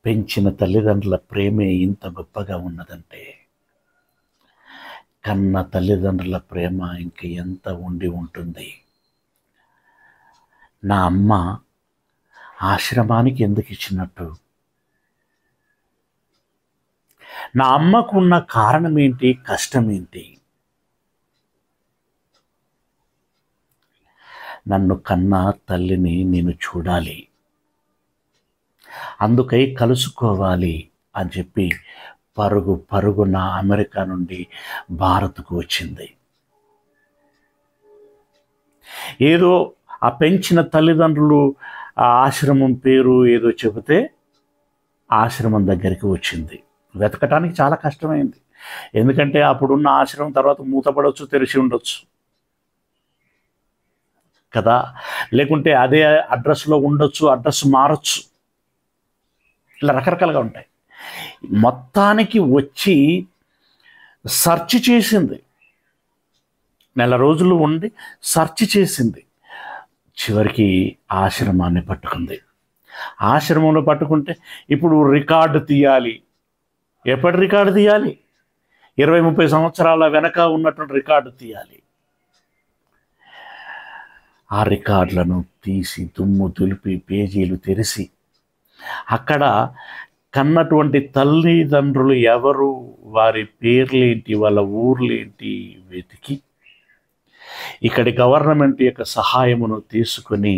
పెంచిన తల్లిదండ్రుల ప్రేమే ఇంత గొప్పగా ఉన్నదంటే కన్న తల్లిదండ్రుల ప్రేమ ఇంక ఎంత ఉండి ఉంటుంది. నా అమ్మ ఆశ్రమానికి ఎందుకు ఇచ్చినట్టు? నా అమ్మకు ఉన్న కారణం ఏంటి, కష్టం ఏంటి? నన్ను కన్న తల్లిని నేను చూడాలి, అందుకై కలుసుకోవాలి అని చెప్పి పరుగు పరుగున అమెరికా నుండి భారత్కు వచ్చింది. ఏదో ఆ పెంచిన తల్లిదండ్రులు ఆ ఆశ్రమం పేరు ఏదో చెబితే ఆశ్రమం దగ్గరికి వచ్చింది. వెతకటానికి చాలా కష్టమైంది. ఎందుకంటే అప్పుడున్న ఆశ్రమం తర్వాత మూతపడవచ్చు, తెరిచి ఉండొచ్చు కదా, లేకుంటే అదే అడ్రస్లో ఉండొచ్చు, అడ్రస్ మారచ్చు, ఇలా రకరకాలుగా ఉంటాయి. మొత్తానికి వచ్చి సెర్చ్ చేసింది. నెల రోజులు ఉండి సెర్చ్ చేసింది. చివరికి ఆశ్రమాన్ని పట్టుకుంది. ఆశ్రమంలో పట్టుకుంటే ఇప్పుడు రికార్డు తీయాలి. ఎప్పటి రికార్డు తీయాలి? 20-30 సంవత్సరాల వెనక ఉన్నటువంటి రికార్డు తీయాలి. ఆ రికార్డులను తీసి దుమ్ము దులిపి పేజీలు తెరిచి అక్కడ కన్నటువంటి తల్లిదండ్రులు ఎవరు, వారి పేర్లేంటి, వాళ్ళ ఊర్లేంటి వెతికి ఇక్కడి గవర్నమెంట్ యొక్క సహాయమును తీసుకుని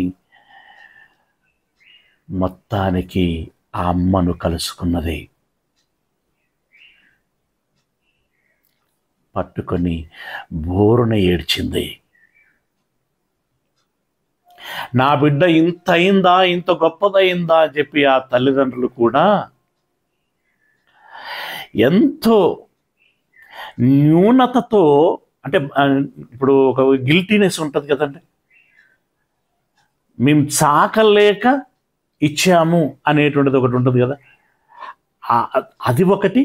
మొత్తానికి ఆ అమ్మను కలుసుకున్నది. పట్టుకొని బోరున ఏడ్చింది. నా బిడ్డ ఇంత అయిందా, ఇంత గొప్పదయిందా అని చెప్పి ఆ తల్లిదండ్రులు కూడా ఎంతో న్యూనతతో, అంటే ఇప్పుడు ఒక గిల్టీనెస్ ఉంటుంది కదండి, మేము చాకలేక ఇచ్చాము అనేటువంటిది ఒకటి ఉంటుంది కదా, అది ఒకటి.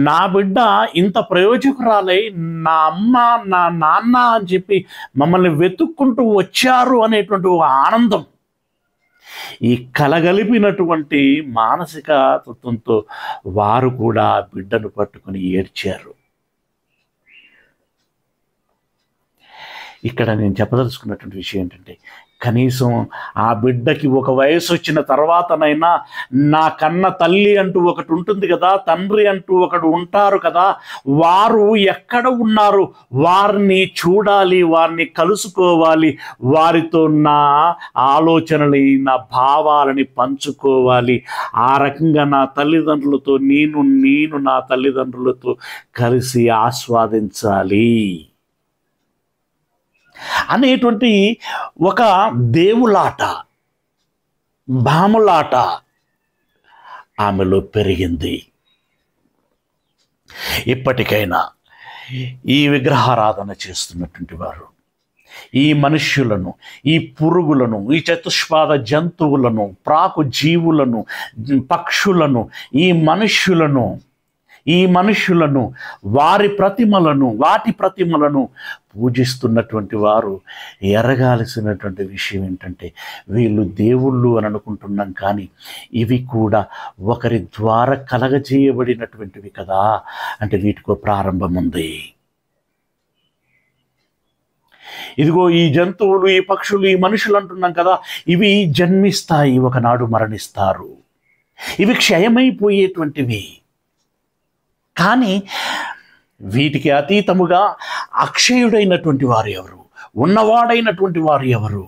నా బిడ్డ ఇంత ప్రయోజకురాలై నా అమ్మ నా నాన్న అని చెప్పి మమ్మల్ని వెతుక్కుంటూ వచ్చారు అనేటువంటి ఒక ఆనందం, ఈ కలగలిపినటువంటి మానసిక తత్వంతో వారు కూడా బిడ్డను పట్టుకొని ఏడ్చారు. ఇక్కడ నేను చెప్పదలుచుకున్నటువంటి విషయం ఏంటంటే, కనీసం ఆ బిడ్డకి ఒక వయసు వచ్చిన తర్వాతనైనా నా కన్న తల్లి అంటూ ఒకటి ఉంటుంది కదా, తండ్రి అంటూ ఒకడు ఉంటారు కదా, వారు ఎక్కడ ఉన్నారు వారిని చూడాలి, వారిని కలుసుకోవాలి, వారితో నా ఆలోచనని, నా భావాలని పంచుకోవాలి. ఆ రకంగా నా తల్లిదండ్రులతో నేను నా తల్లిదండ్రులతో కలిసి ఆస్వాదించాలి అనేటువంటి ఒక దేవులాట, భాములాట ఆమెలో పెరిగింది. ఇప్పటికైనా ఈ విగ్రహారాధన చేస్తున్నటువంటి వారు ఈ మనుష్యులను, ఈ పురుగులను, ఈ చతుష్పాద జంతువులను, ప్రాకు జీవులను, పక్షులను, ఈ మనుష్యులను వాటి ప్రతిమలను పూజిస్తున్నటువంటి వారు ఎరగాల్సినటువంటి విషయం ఏంటంటే, వీళ్ళు దేవుళ్ళు అని అనుకుంటున్నాం కానీ ఇవి కూడా ఒకరి ద్వారా కలగజేయబడినటువంటివి కదా. అంటే వీటికో ప్రారంభం ఉంది. ఇదిగో ఈ జంతువులు, ఈ పక్షులు, ఈ మనుషులు అంటున్నాం కదా, ఇవి జన్మిస్తాయి, ఒకనాడు మరణిస్తారు, ఇవి క్షయమైపోయేటువంటివి. కానీ వీటికి అతీతముగా అక్షయుడైనటువంటి వారు ఎవరు? ఉన్నవాడైనటువంటి వారు ఎవరు?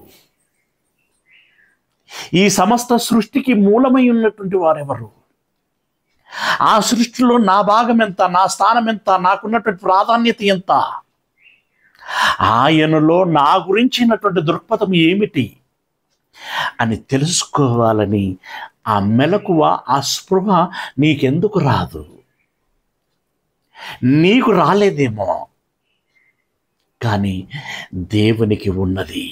ఈ సమస్త సృష్టికి మూలమై ఉన్నటువంటి వారెవరు? ఆ సృష్టిలో నా భాగం ఎంత, నా స్థానం ఎంత, నాకున్నటువంటి ప్రాధాన్యత ఎంత, ఆయనలో నా గురించినటువంటి దృక్పథం ఏమిటి అని తెలుసుకోవాలని ఆ మెలకువ, ఆ స్పృహ నీకెందుకు రాదు? నీకు రాలేదేమో, కానీ దేవునికి ఉన్నది.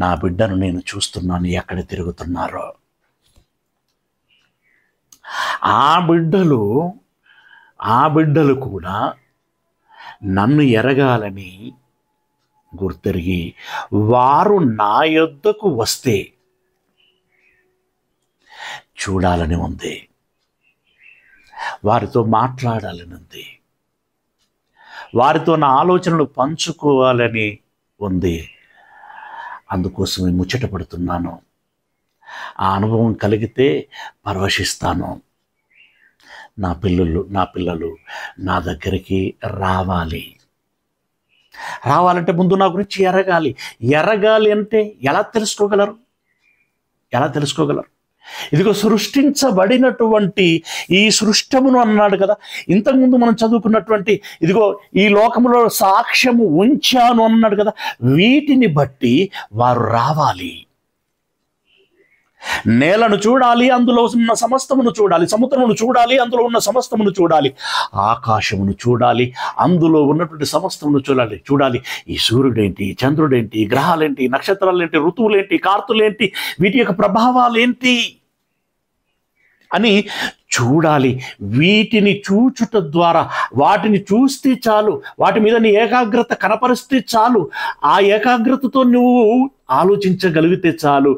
నా బిడ్డను నేను చూస్తున్నాను, ఎక్కడ తిరుగుతున్నారో. ఆ బిడ్డలు కూడా నన్ను ఎరగాలని గుర్తెరిగి వారు నా యొద్దకు వస్తే చూడాలని ఉంది, వారితో మాట్లాడాలని ఉంది, వారితో నా ఆలోచనలు పంచుకోవాలని ఉంది. అందుకోసమే ముచ్చటపడుతున్నాను. ఆ అనుభవం కలిగితే పరవశిస్తాను. నా పిల్లలు నా దగ్గరికి రావాలంటే ముందు నా గురించి ఎరగాలి అంటే ఎలా తెలుసుకోగలరు? ఇదిగో సృష్టించబడినటువంటి ఈ సృష్టమును అన్నాడు కదా, ఇంతకుముందు మనం చదువుకున్నటువంటి ఇదిగో ఈ లోకములో సాక్ష్యము ఉంచాను అన్నాడు కదా, వీటిని బట్టి వారు రావాలి. నేలను చూడాలి, అందులో ఉన్న సమస్తమును చూడాలి, సముద్రమును చూడాలి, అందులో ఉన్న సమస్తమును చూడాలి, ఆకాశమును చూడాలి, అందులో ఉన్నటువంటి సమస్తమును చూడాలి. ఈ సూర్యుడేంటి, చంద్రుడేంటి, గ్రహాలేంటి, నక్షత్రాలేంటి, ఋతువులేంటి, కార్తులేంటి, వీటి యొక్క ప్రభావాలేంటి అని చూడాలి. వీటిని చూచుట ద్వారా, వాటిని చూస్తే చాలు, వాటి మీద నీ ఏకాగ్రత కనపరిస్తే చాలు, ఆ ఏకాగ్రతతో నువ్వు ఆలోచించగలిగితే చాలు,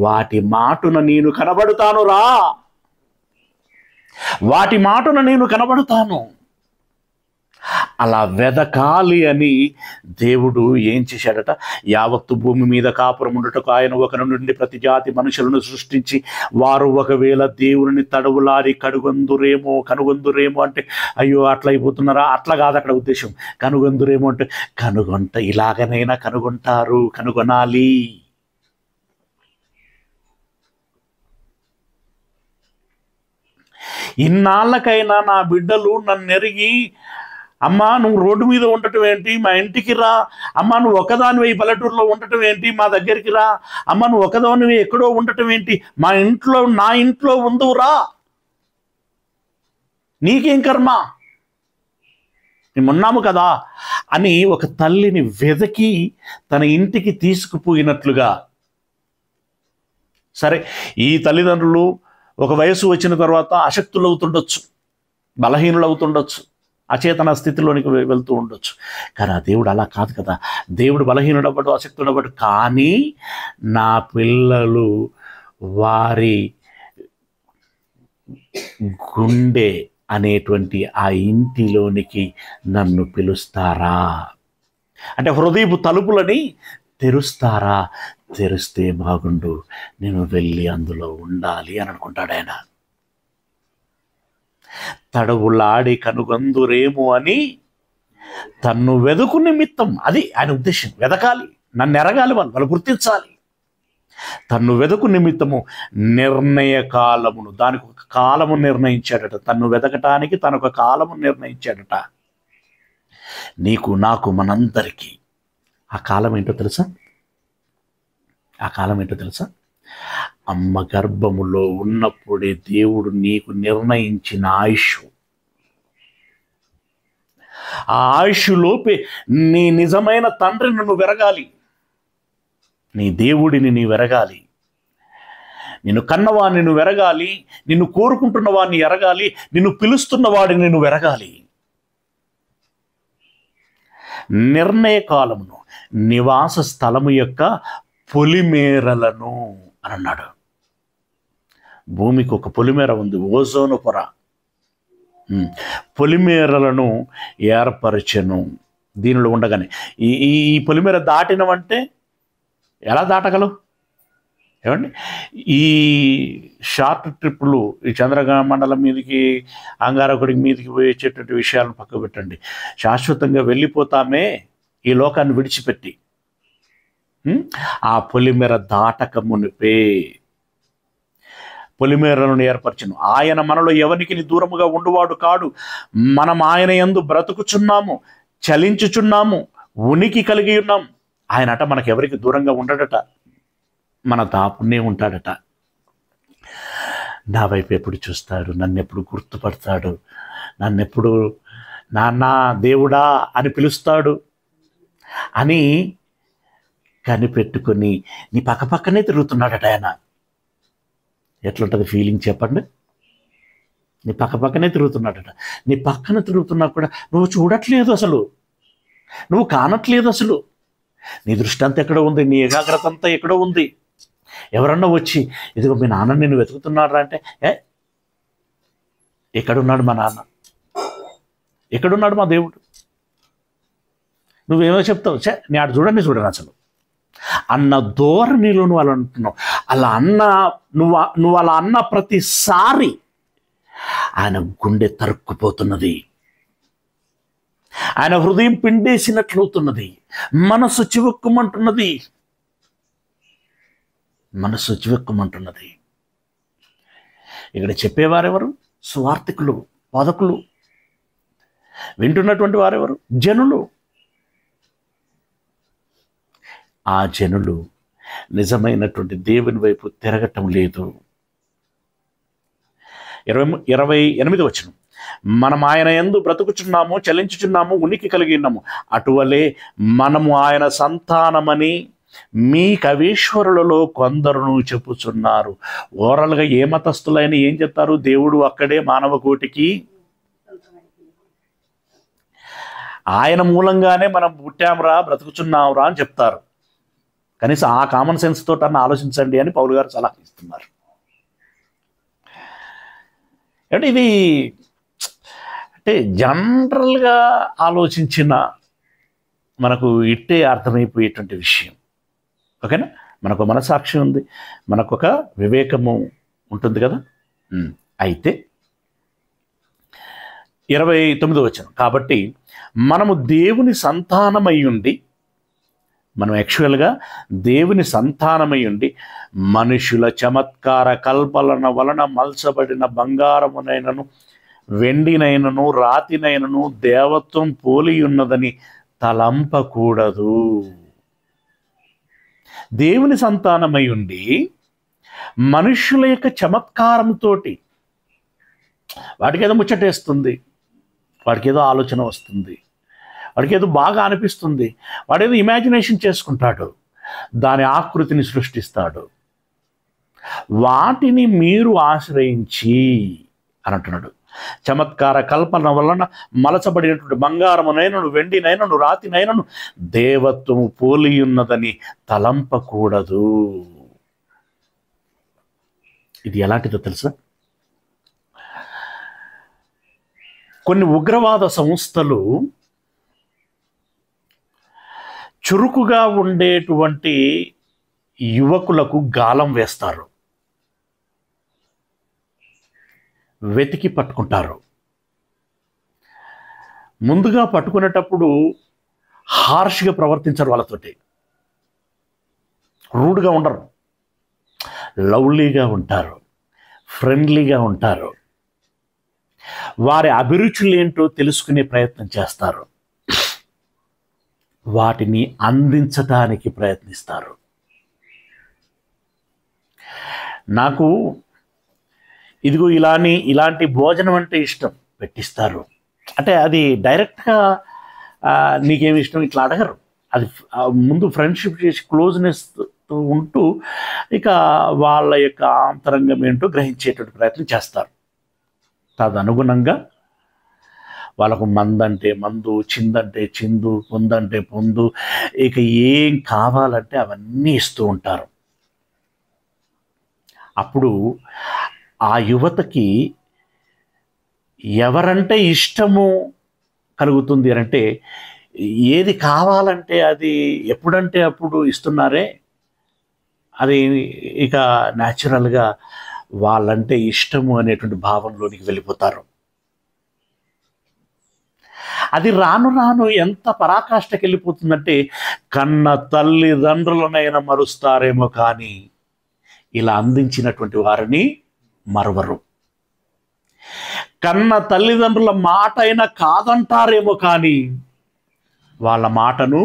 వాటి మాటున నేను కనబడతాను రా, వాటి మాటున నేను కనబడతాను. అలా వెదకాలి అని దేవుడు ఏం చేశాడట? యావత్తు భూమి మీద కాపురం ఉండుటకు ఆయన ఒకరి నుండి ప్రతి జాతి మనుషులను సృష్టించి, వారు ఒకవేళ దేవుని తడవులారి కనుగొందురేమో అంటే, అయ్యో అట్లా అయిపోతున్నారా? అట్లా కాదు అక్కడ ఉద్దేశం. కనుగొందురేమో అంటే ఇలాగనైనా కనుగొంటారు, కనుగొనాలి. ఇన్నాళ్ళకైనా నా బిడ్డలు నన్ను ఎరిగి, అమ్మా నువ్వు రోడ్డు మీద ఉండటం ఏంటి, మా ఇంటికి రా, అమ్మా నువ్వు ఒకదానివి పల్లెటూరులో ఉండటం ఏంటి, మా దగ్గరికి రా, అమ్మ నువ్వు ఒకదానివి ఎక్కడో ఉండటం ఏంటి, నా ఇంట్లో ఉందువురా, నీకేం కర్మ, మేమున్నాము కదా అని ఒక తల్లిని వెదకి తన ఇంటికి తీసుకుపోయినట్లుగా. సరే, ఈ తల్లిదండ్రులు ఒక వయసు వచ్చిన తర్వాత అశక్తులవుతుండొచ్చు, బలహీనులవుతుండొచ్చు, అచేతన స్థితిలోనికి వెళ్తూ ఉండొచ్చు. కానీ ఆ దేవుడు అలా కాదు కదా. దేవుడు బలహీనుడవ్వడు, అశక్తుడవ్వడు. కానీ నా పిల్లలు వారి గుండె అనేటువంటి ఆ ఇంటిలోనికి నన్ను పిలుస్తారా అంటే, హృదయపు తలుపులని తెరుస్తారా? తెరిస్తే బాగుండు, నేను వెళ్ళి అందులో ఉండాలి అని అనుకుంటాడు ఆయన. తడవులాడి కనుగొందురేమో అని తన్ను వెదుకు నిమిత్తం, అది ఆయన ఉద్దేశం. వెదకాలి, నన్ను ఎరగాలి, వాళ్ళు గుర్తించాలి. తన్ను వెదుకు నిమిత్తము నిర్ణయ కాలమును, దానికి ఒక కాలము నిర్ణయించాడట. తన్ను వెదకటానికి తనొక కాలము నిర్ణయించాడట. నీకు, నాకు, మనందరికీ. ఆ కాలం ఏంటో తెలుసా? అమ్మ గర్భములో ఉన్నప్పుడే దేవుడు నీకు నిర్ణయించిన ఆయుష్. ఆ ఆయుష్లోపే నీ నిజమైన తండ్రిని నువ్వు వెరగాలి, నీ దేవుడిని నీ వెరగాలి, నిన్ను కన్నవాడిని నువ్వు వెరగాలి, నిన్ను కోరుకుంటున్న వాడిని ఎరగాలి, నిన్ను పిలుస్తున్న వాడిని నువ్వు వెరగాలి. నిర్ణయ కాలమును, నివాస స్థలము యొక్క పొలిమేరలను అని అన్నాడు. భూమికి ఒక పొలిమేర ఉంది, ఓజోను పొర. పొలిమేరలను ఏర్పరచెను. దీనిలో ఉండగానే ఈ ఈ ఈ పొలిమేర దాటినవంటే ఎలా దాటగలవు? ఏమండి, ఈ షార్ట్ ట్రిప్పులు, ఈ చంద్రమండలం మీదకి, అంగారకుడికి మీదకి పోయేటటువంటి విషయాలను పక్క పెట్టండి. శాశ్వతంగా వెళ్ళిపోతామే ఈ లోకాన్ని విడిచిపెట్టి. ఆ పొలిమేర దాటక మునిపే పొలిమేరలను ఏర్పరచును. ఆయన మనలో ఎవరికి దూరముగా ఉండువాడు కాడు. మనం ఆయన యందు బ్రతుకుచున్నాము, చలించుచున్నాము, ఉనికి కలిగి ఉన్నాం. ఆయనట మనకెవరికి దూరంగా ఉండడట, మన దాపునే ఉంటాడట. నా వైపు ఎప్పుడు చూస్తాడు, నన్ను ఎప్పుడు గుర్తుపడతాడు, నన్నెప్పుడు నాన్న దేవుడా అని పిలుస్తాడు అని కనిపెట్టుకొని నీ పక్కనే తిరుగుతున్నాడట ఆయన. ఎట్లుంటుంది ఫీలింగ్ చెప్పండి? నీ పక్కనే తిరుగుతున్నాడట. నీ పక్కన తిరుగుతున్నా కూడా నువ్వు చూడట్లేదు, అసలు నువ్వు కానట్లేదు. అసలు నీ దృష్టి అంతా ఎక్కడో ఉంది, నీ ఏకాగ్రత అంతా ఎక్కడో ఉంది. ఎవరన్నా వచ్చి ఇదిగో మీ నాన్న నిన్ను వెతుకుతున్నారా అంటే, ఎక్కడున్నాడు మా నాన్న, ఎక్కడున్నాడు మా దేవుడు? నువ్వేమో చెప్తావు, నీ ఆడు చూడని అసలు అన్న ధోరణిలో నువ్వు అలా అంటున్నావు. అలా అన్న నువ్వు అలా అన్న ప్రతిసారి ఆయన గుండె తరుక్కుపోతున్నది, ఆయన హృదయం పిండేసినట్లవుతున్నది, మనసు చివుక్కుమంటున్నది, మనసు చివుక్కుమంటున్నది. ఇక్కడ చెప్పేవారెవరు? సువార్థికులు, బోధకులు. వింటున్నటువంటి వారెవరు? జనులు. ఆ జనులు నిజమైనటువంటి దేవుని వైపు తిరగటం లేదు. 28వ వచనం, మనం ఆయన యందు బ్రతుకుచున్నాము, చలించుచున్నాము, ఉనికి కలిగి ఉన్నాము. అటువలే మనము ఆయన సంతానమని మీ కవీశ్వరులలో కొందరును చెప్పుచున్నారు. ఓవరాల్గా ఏ మతస్థులైనా ఏం చెప్తారు? దేవుడు అక్కడే మానవ కోటికి ఆయన మూలంగానే మనం పుట్టాంరా, బ్రతుకుచున్నాంరా అని చెప్తారు. కనీసం ఆ కామన్ సెన్స్ తోటన్నా ఆలోచించండి అని పౌలు గారు సలహా ఇస్తున్నారు. అంటే ఇది అంటే జనరల్గా ఆలోచించిన మనకు ఇట్టే అర్థమైపోయేటువంటి విషయం. ఓకేనా? మనకు మనసాక్షి ఉంది, మనకు ఒక వివేకము ఉంటుంది కదా. అయితే 29వ వచనం, కాబట్టి మనము దేవుని సంతానమై ఉండి, మనం యాక్చువల్గా దేవుని సంతానమై ఉండి మనుషుల చమత్కార కల్పన వలన మలచబడిన బంగారమునైనను వెండినైనను రాతినైనను దేవత్వం పోలి ఉన్నదని తలంపకూడదు. దేవుని సంతానమై ఉండి మనుషుల యొక్క చమత్కారంతో వాడికి ఏదో ముచ్చటేస్తుంది, వాడికి ఏదో ఆలోచన వస్తుంది, వాడికి ఏదో బాగా అనిపిస్తుంది, వాడేదో ఇమాజినేషన్ చేసుకుంటాడు, దాని ఆకృతిని సృష్టిస్తాడు. వాటిని మీరు ఆశ్రయించి అని అంటున్నాడు. చమత్కార కల్పన వలన మలచబడినటువంటి బంగారమునైనను వెండినైనను రాతినైనను దేవత్వము పోలి ఉన్నదని తలంపకూడదు. ఇది ఎలాంటిదో తెలుసా? కొన్ని ఉగ్రవాద సంస్థలు చురుకుగా ఉండేటువంటి యువకులకు గాలం వేస్తారు, వెతికి పట్టుకుంటారు. ముందుగా పట్టుకునేటప్పుడు హార్ష్గా ప్రవర్తించరు, వాళ్ళతోటి రూడ్గా ఉండరు, లవ్లీగా ఉంటారు, ఫ్రెండ్లీగా ఉంటారు. వారి అభిరుచులు ఏంటో తెలుసుకునే ప్రయత్నం చేస్తారు, వాటిని అందించటానికి ప్రయత్నిస్తారు. నాకు ఇదిగో ఇలాంటి భోజనం అంటే ఇష్టం పెట్టిస్తారు అంటే అది డైరెక్ట్గా నీకేమి ఇష్టం ఇట్లా అడగరు. అది ముందు ఫ్రెండ్షిప్ చేసి క్లోజ్నెస్ ఉంటూ ఇక వాళ్ళ యొక్క ఆంతరంగం ఏంటో గ్రహించేటువంటి ప్రయత్నం చేస్తారు. తదనుగుణంగా వాళ్ళకు మందంటే మందు, చిందంటే చిందు, పొందంటే పొందు, ఇక ఏం కావాలంటే అవన్నీ ఇస్తూ ఉంటారు. అప్పుడు ఆ యువతకి ఎవరంటే ఇష్టము కలుగుతుంది అంటే ఏది కావాలంటే అది ఎప్పుడంటే అప్పుడు ఇస్తున్నారే, అది ఇక న్యాచురల్గా వాళ్ళంటే ఇష్టము అనేటువంటి భావంలోనికి వెళ్ళిపోతారు. అది రాను రాను ఎంత పరాకాష్ఠకి వెళ్ళిపోతుందంటే కన్న తల్లిదండ్రులనైనా మరుస్తారేమో కానీ ఇలా అందించినటువంటి వారిని మరవరు. కన్న తల్లిదండ్రుల మాట అయినా కాదంటారేమో కానీ వాళ్ళ మాటను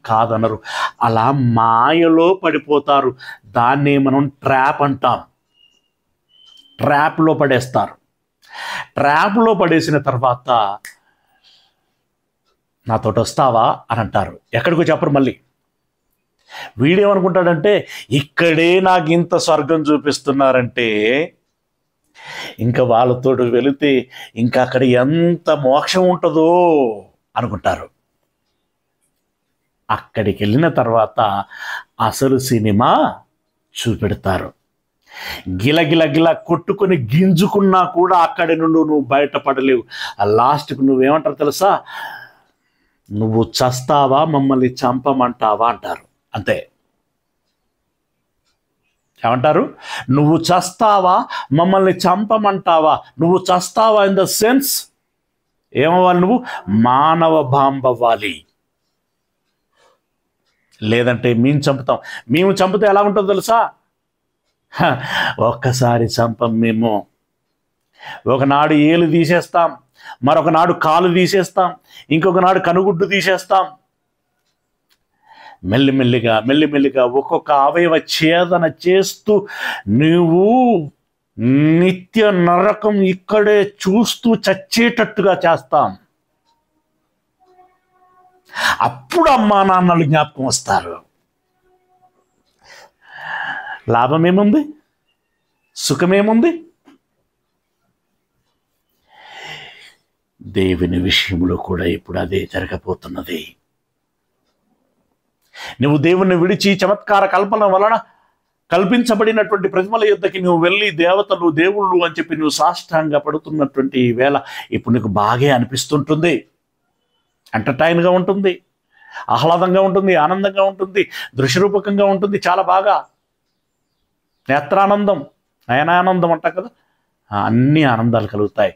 కాదనరు. అలా మాయలో పడిపోతారు. దాన్నే మనం ట్రాప్ అంటాం. ట్రాప్లో పడేస్తారు. ట్రాప్లో పడేసిన తర్వాత నాతోటి వస్తావా అని అంటారు. ఎక్కడికో చెప్పరు. మళ్ళీ వీడేమనుకుంటాడంటే ఇక్కడే నాకు ఇంత స్వర్గం చూపిస్తున్నారంటే ఇంకా వాళ్ళతో వెళితే ఇంకా అక్కడ ఎంత మోక్షం ఉంటుందో అనుకుంటారు. అక్కడికి వెళ్ళిన తర్వాత అసలు సినిమా చూపెడతారు. గిలగిల కొట్టుకొని గింజుకున్నా కూడా అక్కడి నుండి నువ్వు బయటపడలేవు. లాస్ట్కి నువ్వేమంటారు తెలుసా? నువ్వు చస్తావా మమ్మల్ని చంపమంటావా అంటారు. అంతే. ఏమంటారు? నువ్వు చస్తావా మమ్మల్ని చంపమంటావా? నువ్వు చస్తావా ఇన్ ద సెన్స్ ఏమవ్వాలి? నువ్వు మానవ బాంబవ్వాలి, లేదంటే మేము చంపుతాం. మేము చంపితే ఎలా ఉంటుందో తెలుసా? ఒక్కసారి చంపం మేము. ఒకనాడు ఏలు తీసేస్తాం, మరొకనాడు కాలు తీసేస్తాం, ఇంకొకనాడు కనుగుడ్డు తీసేస్తాం. మెల్లిమెల్లిగా ఒక్కొక్క అవయవ ఛేదన చేస్తూ నువ్వు నిత్య నరకం ఇక్కడే చూస్తూ చచ్చేటట్టుగా చేస్తాం. అప్పుడు అమ్మా నాన్నలు జ్ఞాపకం వస్తారు. లాభమేముంది? సుఖమేముంది? దేవుని విషయంలో కూడా ఇప్పుడు అదే జరగబోతున్నది. నువ్వు దేవుణ్ణి విడిచి చమత్కార కల్పన వలన కల్పించబడినటువంటి ప్రతిమల యుద్ధకి నువ్వు వెళ్ళి దేవతలు దేవుళ్ళు అని చెప్పి నువ్వు సాష్టాంగ పడుతున్నటువంటి వేళ ఇప్పుడు నీకు బాగే అనిపిస్తుంటుంది. ఎంటర్టైన్గా ఉంటుంది, ఆహ్లాదంగా ఉంటుంది, ఆనందంగా ఉంటుంది, దృశ్యరూపకంగా ఉంటుంది. చాలా బాగా నేత్రానందం, నయనానందం అంటాం కదా, అన్ని ఆనందాలు కలుగుతాయి.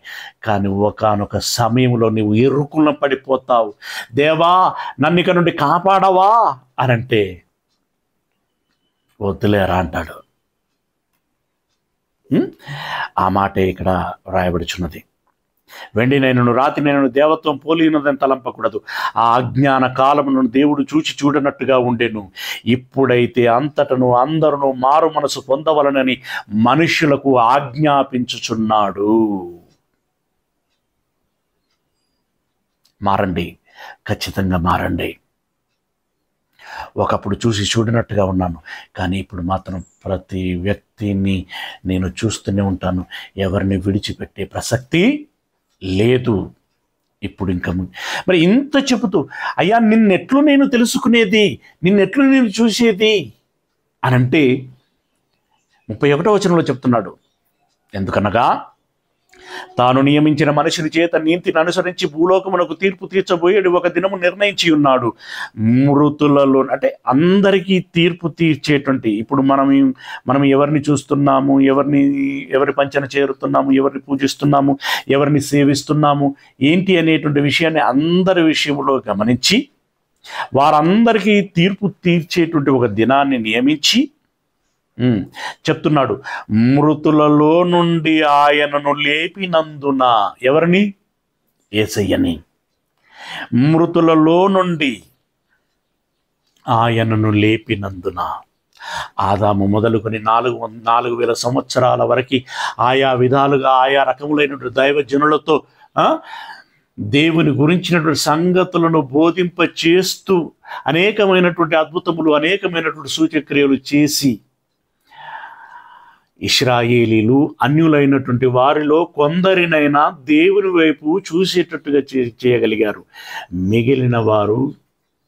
కానీ ఒకానొక సమయంలో నువ్వు ఇరుకున పడిపోతావు. దేవా నన్ను ఇక నుండి కాపాడవా అనంటే వద్దులేరా అంటాడు. ఆ మాటే ఇక్కడ రాయబడుచున్నది. వెండి నేను రాతి నేను దేవత్వం పోలినదని తలంపకూడదు. ఆ అజ్ఞాన కాలమును దేవుడు చూడనట్టుగా ఉండెను. ఇప్పుడైతే అంతటను అందరూ మారు మనసు పొందవలనని మనుష్యులకు ఆజ్ఞాపించుచున్నాడు. మారండి, ఖచ్చితంగా మారండి. ఒకప్పుడు చూడనట్టుగా ఉన్నాను, కానీ ఇప్పుడు మాత్రం ప్రతి వ్యక్తిని నేను చూస్తూనే ఉంటాను. ఎవరిని విడిచిపెట్టే ప్రసక్తి లేదు. ఇప్పుడు ఇంకా మరి ఇంత చెబుతూ అయ్యా నిన్నెట్లు నేను తెలుసుకునేది, నిన్నెట్లు నేను చూసేది అనంటే 31వ వచనంలో చెప్తున్నాడు. ఎందుకనగా తాను నియమించిన మనుషుని చేత నీతిని అనుసరించి భూలోకమునకు తీర్పు తీర్చబోయేడు ఒక దినము నిర్ణయించి ఉన్నాడు. మృతులలో అంటే అందరికీ తీర్పు తీర్చేటువంటి, ఇప్పుడు మనం ఎవరిని చూస్తున్నాము, ఎవరి పంచన చేరుతున్నాము, ఎవరిని పూజిస్తున్నాము, ఎవరిని సేవిస్తున్నాము ఏంటి అనేటువంటి విషయాన్ని అందరి విషయంలో గమనించి వారందరికీ తీర్పు తీర్చేటువంటి ఒక దినాన్ని నియమించి చెప్తున్నాడు. మృతులలో నుండి ఆయనను లేపినందున, ఎవరిని? యేసయ్యని. మృతులలో నుండి ఆయనను లేపినందున ఆదాము మొదలుకొని 4,000 సంవత్సరాల వరకు ఆయా విధాలుగా ఆయా రకములైనటువంటి దైవజనులతో దేవుని గురించినటువంటి సంగతులను బోధింప చేస్తూ అనేకమైనటువంటి అద్భుతములు, అనేకమైనటువంటి సూచక్రియలు చేసి ఇశ్రాయేలీలు అన్యులైనటువంటి వారిలో కొందరినైనా దేవుని వైపు చూసేటట్టుగా చేయగలిగారు. మిగిలిన వారు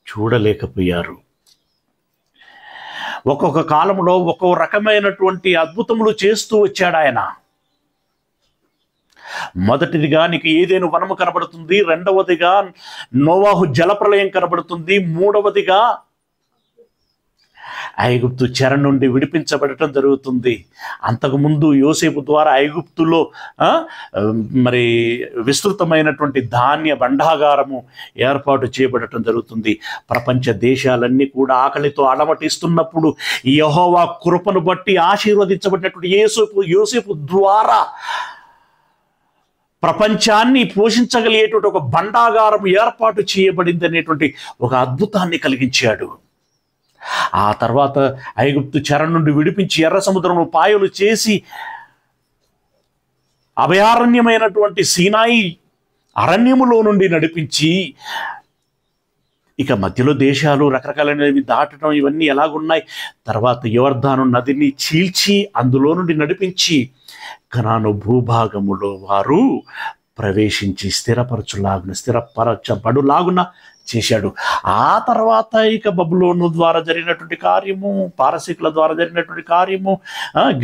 చూడలేకపోయారు. ఒక్కొక్క కాలంలో ఒక్కొక్క రకమైనటువంటి అద్భుతములు చేస్తూ వచ్చాడు ఆయన. మొదటిదిగా నీకు ఏదైనా వనము కనబడుతుంది, రెండవదిగా నోవాహు జలప్రలయం కనబడుతుంది, మూడవదిగా ఐగుప్తు చెర నుండి విడిపించబడటం జరుగుతుంది. అంతకుముందు యోసేపు ద్వారా ఐగుప్తులో మరి విస్తృతమైనటువంటి ధాన్య భండాగారము ఏర్పాటు చేయబడటం జరుగుతుంది. ప్రపంచ దేశాలన్నీ కూడా ఆకలితో అలమటిస్తున్నప్పుడు యెహోవా కృపను బట్టి ఆశీర్వదించబడినటువంటి యోసేపు ద్వారా ప్రపంచాన్ని పోషించగలిగేటువంటి ఒక భండాగారం ఏర్పాటు చేయబడింది అనేటువంటి ఒక అద్భుతాన్ని కలిగించాడు. ఆ తర్వాత ఐగుప్తు చెర నుండి విడిపించి ఎర్ర సముద్రంలో పాయలు చేసి అభయారణ్యమైనటువంటి సీనాయి అరణ్యములో నుండి నడిపించి, ఇక మధ్యలో దేశాలు రకరకాలైనవి దాటడం ఇవన్నీ ఎలాగున్నాయి. తర్వాత యోర్దాను నదిని చీల్చి అందులో నుండి నడిపించి కనాను భూభాగములో వారు ప్రవేశించి స్థిరపరచబడులాగున చేశాడు. ఆ తర్వాత ఇక బబులోను ద్వారా జరిగినటువంటి కార్యము, పారసీకుల ద్వారా జరిగినటువంటి కార్యము,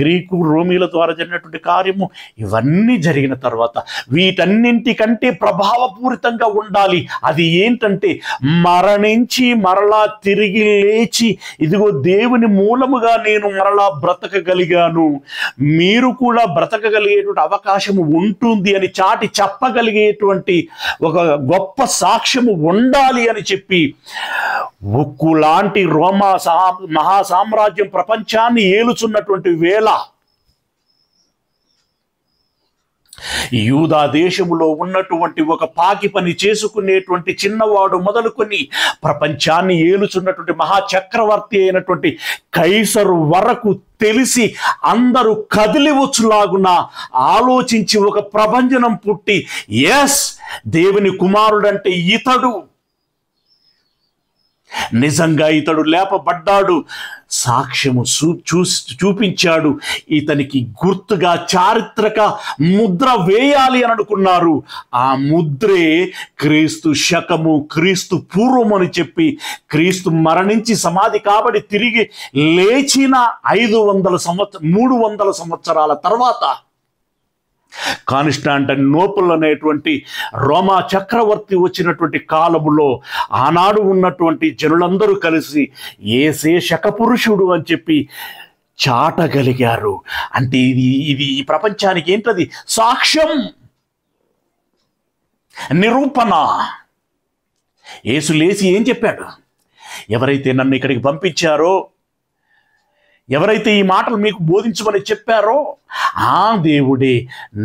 గ్రీకు రోమీల ద్వారా జరిగినటువంటి కార్యము, ఇవన్నీ జరిగిన తర్వాత వీటన్నింటికంటే ప్రభావపూరితంగా ఉండాలి. అది ఏంటంటే మరణించి మరలా తిరిగి లేచి ఇదిగో దేవుని మూలముగా నేను మరలా బ్రతకగలిగాను, మీరు కూడా బ్రతకగలిగేటువంటి అవకాశము ఉంటుంది అని చాటి చెప్పగలిగేటువంటి ఒక గొప్ప సాక్ష్యము ఉండాలి అని చెప్పి ఉక్కు లాంటి రోమా మహాసామ్రాజ్యం ప్రపంచాన్ని ఏలుచున్నటువంటి వేళ యూదా దేశములో ఉన్నటువంటి ఒక పాకి పని చేసుకునేటువంటి చిన్నవాడు మొదలుకొని ప్రపంచాన్ని ఏలుచున్నటువంటి మహాచక్రవర్తి అయినటువంటి కైసరు వరకు తెలిసి అందరూ కదిలివచ్చులాగున ఆలోచించి ఒక ప్రభంజనం పుట్టి, ఎస్, దేవుని కుమారుడంటే ఇతడు, నిజంగా ఇతడు లేపబడ్డాడు, సాక్ష్యము చూపించాడు, ఇతనికి గుర్తుగా చారిత్రక ముద్ర వేయాలి అని అనుకున్నారు. ఆ ముద్రే క్రీస్తు శకము, క్రీస్తు పూర్వం అని చెప్పి, క్రీస్తు మరణించి సమాధి కాబట్టి తిరిగి లేచిన 300 సంవత్సరాల తర్వాత కాన్స్టాంటినోపుల్ అనేటువంటి రోమా చక్రవర్తి వచ్చినటువంటి కాలములో ఆనాడు ఉన్నటువంటి జనులందరూ కలిసి యేసే శకపురుషుడు అని చెప్పి చాటగలిగారు. అంటే ఇది ఈ ప్రపంచానికి ఏంటది? సాక్ష్యం, నిరూపణ. యేసు లేచి ఏం చెప్పాడు? ఎవరైతే నన్ను ఇక్కడికి పంపించారో, ఎవరైతే ఈ మాటలు మీకు బోధించమని చెప్పారో ఆ దేవుడే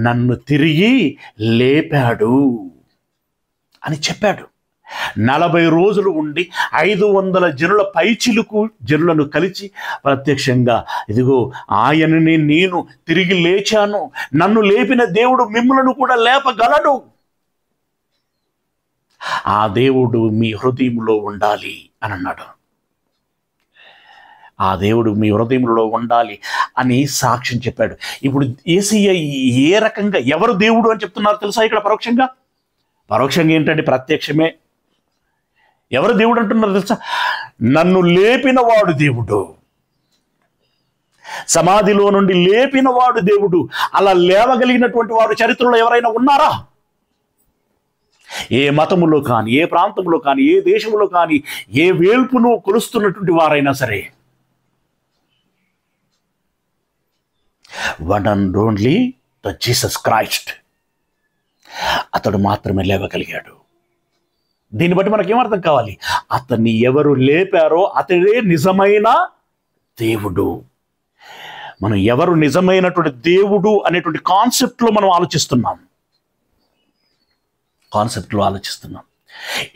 నన్ను తిరిగి లేపాడు అని చెప్పాడు. 40 రోజులు ఉండి 500 జనుల పైచిలుకు జనులను కలిసి ప్రత్యక్షంగా ఇదిగో ఆయననే నేను తిరిగి లేచాను, నన్ను లేపిన దేవుడు మిమ్ములను కూడా లేపగలడు, ఆ దేవుడు మీ హృదయంలో ఉండాలి అని అన్నాడు. ఆ దేవుడు మీ హృదయంలో ఉండాలి అని సాక్ష్యం చెప్పాడు. ఇప్పుడు యేసయ్య ఏ రకంగా ఎవరు దేవుడు అని చెప్తున్నారు తెలుసా? ఇక్కడ పరోక్షంగా ఏంటంటే ప్రత్యక్షమే. ఎవరు దేవుడు అంటున్నారు తెలుసా? నన్ను లేపిన వాడు దేవుడు, సమాధిలో నుండి లేపిన వాడు దేవుడు. అలా లేవగలిగినటువంటి వాడు చరిత్రలో ఎవరైనా ఉన్నారా? ఏ మతములో కానీ, ఏ ప్రాంతంలో కానీ, ఏ దేశంలో కానీ, ఏ వేల్పును కొలుస్తున్నటువంటి వారైనా సరే, one and only the Jesus Christ, అతడు మాత్రమే లేవగలిగాడు. దీన్ని బట్టి మనకేమర్థం కావాలి? అతన్ని ఎవరు లేపారో అతడే నిజమైన దేవుడు. మనం ఎవరు నిజమైనటువంటి దేవుడు అనేటువంటి కాన్సెప్ట్లో మనం ఆలోచిస్తున్నాం,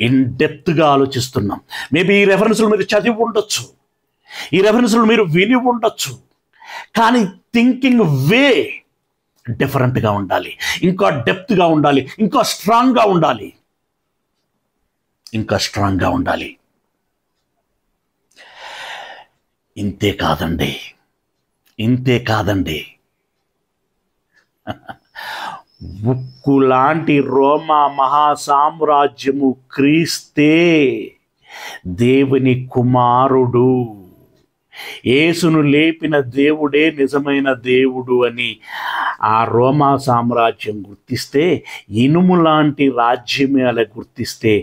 ఇన్ డెప్త్గా ఆలోచిస్తున్నాం. మేబీ ఈ రెఫరెన్స్లు మీరు చదివి ఉండొచ్చు, ఈ రెఫరెన్స్లు మీరు విని ఉండొచ్చు, కానీ థింకింగ్ వే డిఫరెంట్గా ఉండాలి, ఇంకా డెప్త్గా ఉండాలి, ఇంకా స్ట్రాంగ్గా ఉండాలి. ఇంతే కాదండి, ఉక్కు లాంటి రోమా మహాసామ్రాజ్యము క్రీస్తే దేవుని కుమారుడు, యేసును లేపిన దేవుడే నిజమైన దేవుడు అని ఆ రోమా సామ్రాజ్యం గుర్తిస్తే, ఇనుము లాంటి రాజ్యమే అలా గుర్తిస్తే,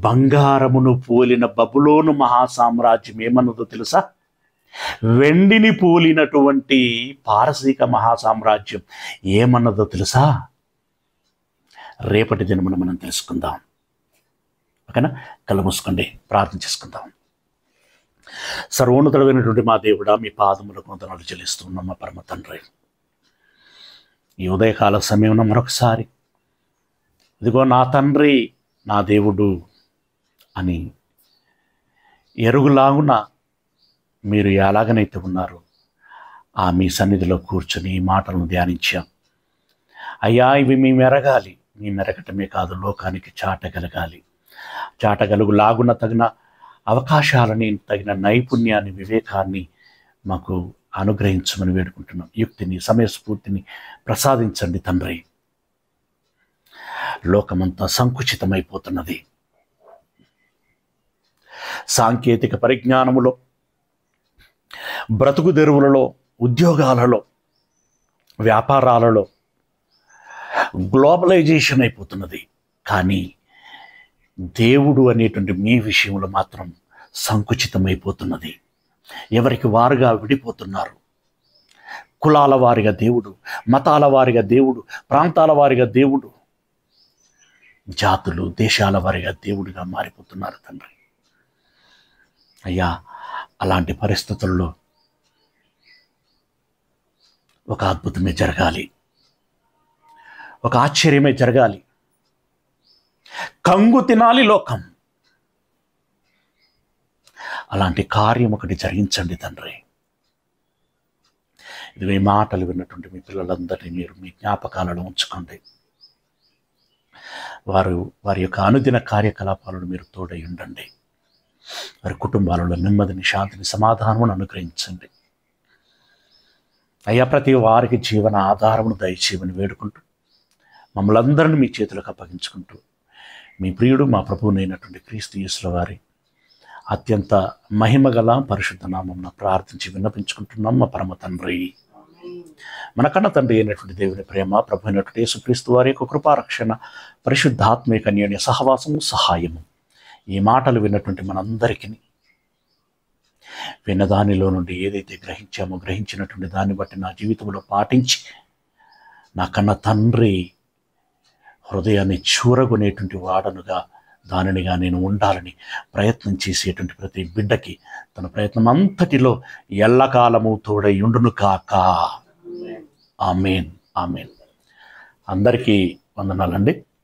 బంగారమును పోలిన బబులోను మహాసామ్రాజ్యం ఏమన్నదో తెలుసా? వెండిని పోలినటువంటి పారసీక మహాసామ్రాజ్యం ఏమన్నదో తెలుసా? రేపటి దినమున మనం తెలుసుకుందాం. ఓకేనా? కళ్ళు మూసుకోండి, ప్రార్థన చేసుకుందాం. సర్వోన్నతుడైనటువంటి మా దేవుడా, మీ పాదములకు వందనాలు చెల్లిస్తున్నాం మా పరమ తండ్రి. ఈ ఉదయకాల సమయంలో మరొకసారి ఇదిగో నా తండ్రి, నా దేవుడు అని ఎరుగులాగున మీరు ఎలాగనైతే ఉన్నారు ఆ మీ సన్నిధిలో కూర్చొని ఈ మాటలను ధ్యానించాం. అయ్యా, ఇవి మేము ఎరగాలి. మేము ఎరగటమే కాదు, లోకానికి చాటగలగాలి. చాటగలుగులాగున తగిన అవకాశాలని, తగిన నైపుణ్యాన్ని, వివేకాన్ని మాకు అనుగ్రహించమని వేడుకుంటున్నాం. యుక్తిని, సమయస్ఫూర్తిని ప్రసాదించండి తండ్రి. లోకమంతా సంకుచితమైపోతున్నది. సాంకేతిక పరిజ్ఞానములో, బ్రతుకు తెరువులలో, ఉద్యోగాలలో, వ్యాపారాలలో గ్లోబలైజేషన్ అయిపోతున్నది. కానీ దేవుడు అనేటువంటి మీ విషయంలో మాత్రం సంకుచితమైపోతున్నది. ఎవరికి వారుగా విడిపోతున్నారు. కులాల వారిగా దేవుడు, మతాల వారిగా దేవుడు, ప్రాంతాల వారిగా దేవుడు, జాతులు, దేశాల వారిగా దేవుడిగా మారిపోతున్నారు తండ్రి. అయ్యా, అలాంటి పరిస్థితుల్లో ఒక అద్భుతమే జరగాలి, ఒక ఆశ్చర్యమే జరగాలి. కంగు తినాలి లోకం. అలాంటి కార్యం ఒకటి జరిగించండి తండ్రి. ఇది మీ మాటలు విన్నటువంటి మీ పిల్లలందరినీ మీరు మీ జ్ఞాపకాలలో ఉంచుకోండి. వారి యొక్క అనుదిన కార్యకలాపాలను మీరు తోడై ఉండండి. వారి కుటుంబాలలో నెమ్మదిని, శాంతిని, సమాధానమును అనుగ్రహించండి. అయ్యా, ప్రతి వారికి జీవన ఆధారమును దయచేయమని వేడుకుంటూ, మమ్మల్ని అందరినీ మీ చేతులకు అప్పగించుకుంటూ, మీ ప్రియుడు మా ప్రభువునైనటువంటి క్రీస్తు యేసుల వారి అత్యంత మహిమగల పరిశుద్ధ నామమున ప్రార్థించి విన్నపించుకుంటున్నాం మా పరమ తండ్రి. మన కన్న తండ్రి అయినటువంటి దేవుని ప్రేమ, ప్రభు అయినటువంటి యేసుక్రీస్తు వారి యొక్క కృపారక్షణ, పరిశుద్ధాత్మిక అన్యోన్య సహవాసము, సహాయము ఈ మాటలు విన్నటువంటి మనందరికీ విన్న దానిలో నుండి ఏదైతే గ్రహించామో, గ్రహించినటువంటి దాన్ని బట్టి నా జీవితంలో పాటించి నా కన్న తండ్రి హృదయాన్ని చూరగొనేటువంటి వాడనుగా, దానినిగా నేను ఉండాలని ప్రయత్నం చేసేటువంటి ప్రతి బిడ్డకి తన ప్రయత్నం అంతటిలో ఎల్లకాలము తోడై ఉండును కాక. ఆమేన్, ఆమేన్. అందరికీ వందనాలండి.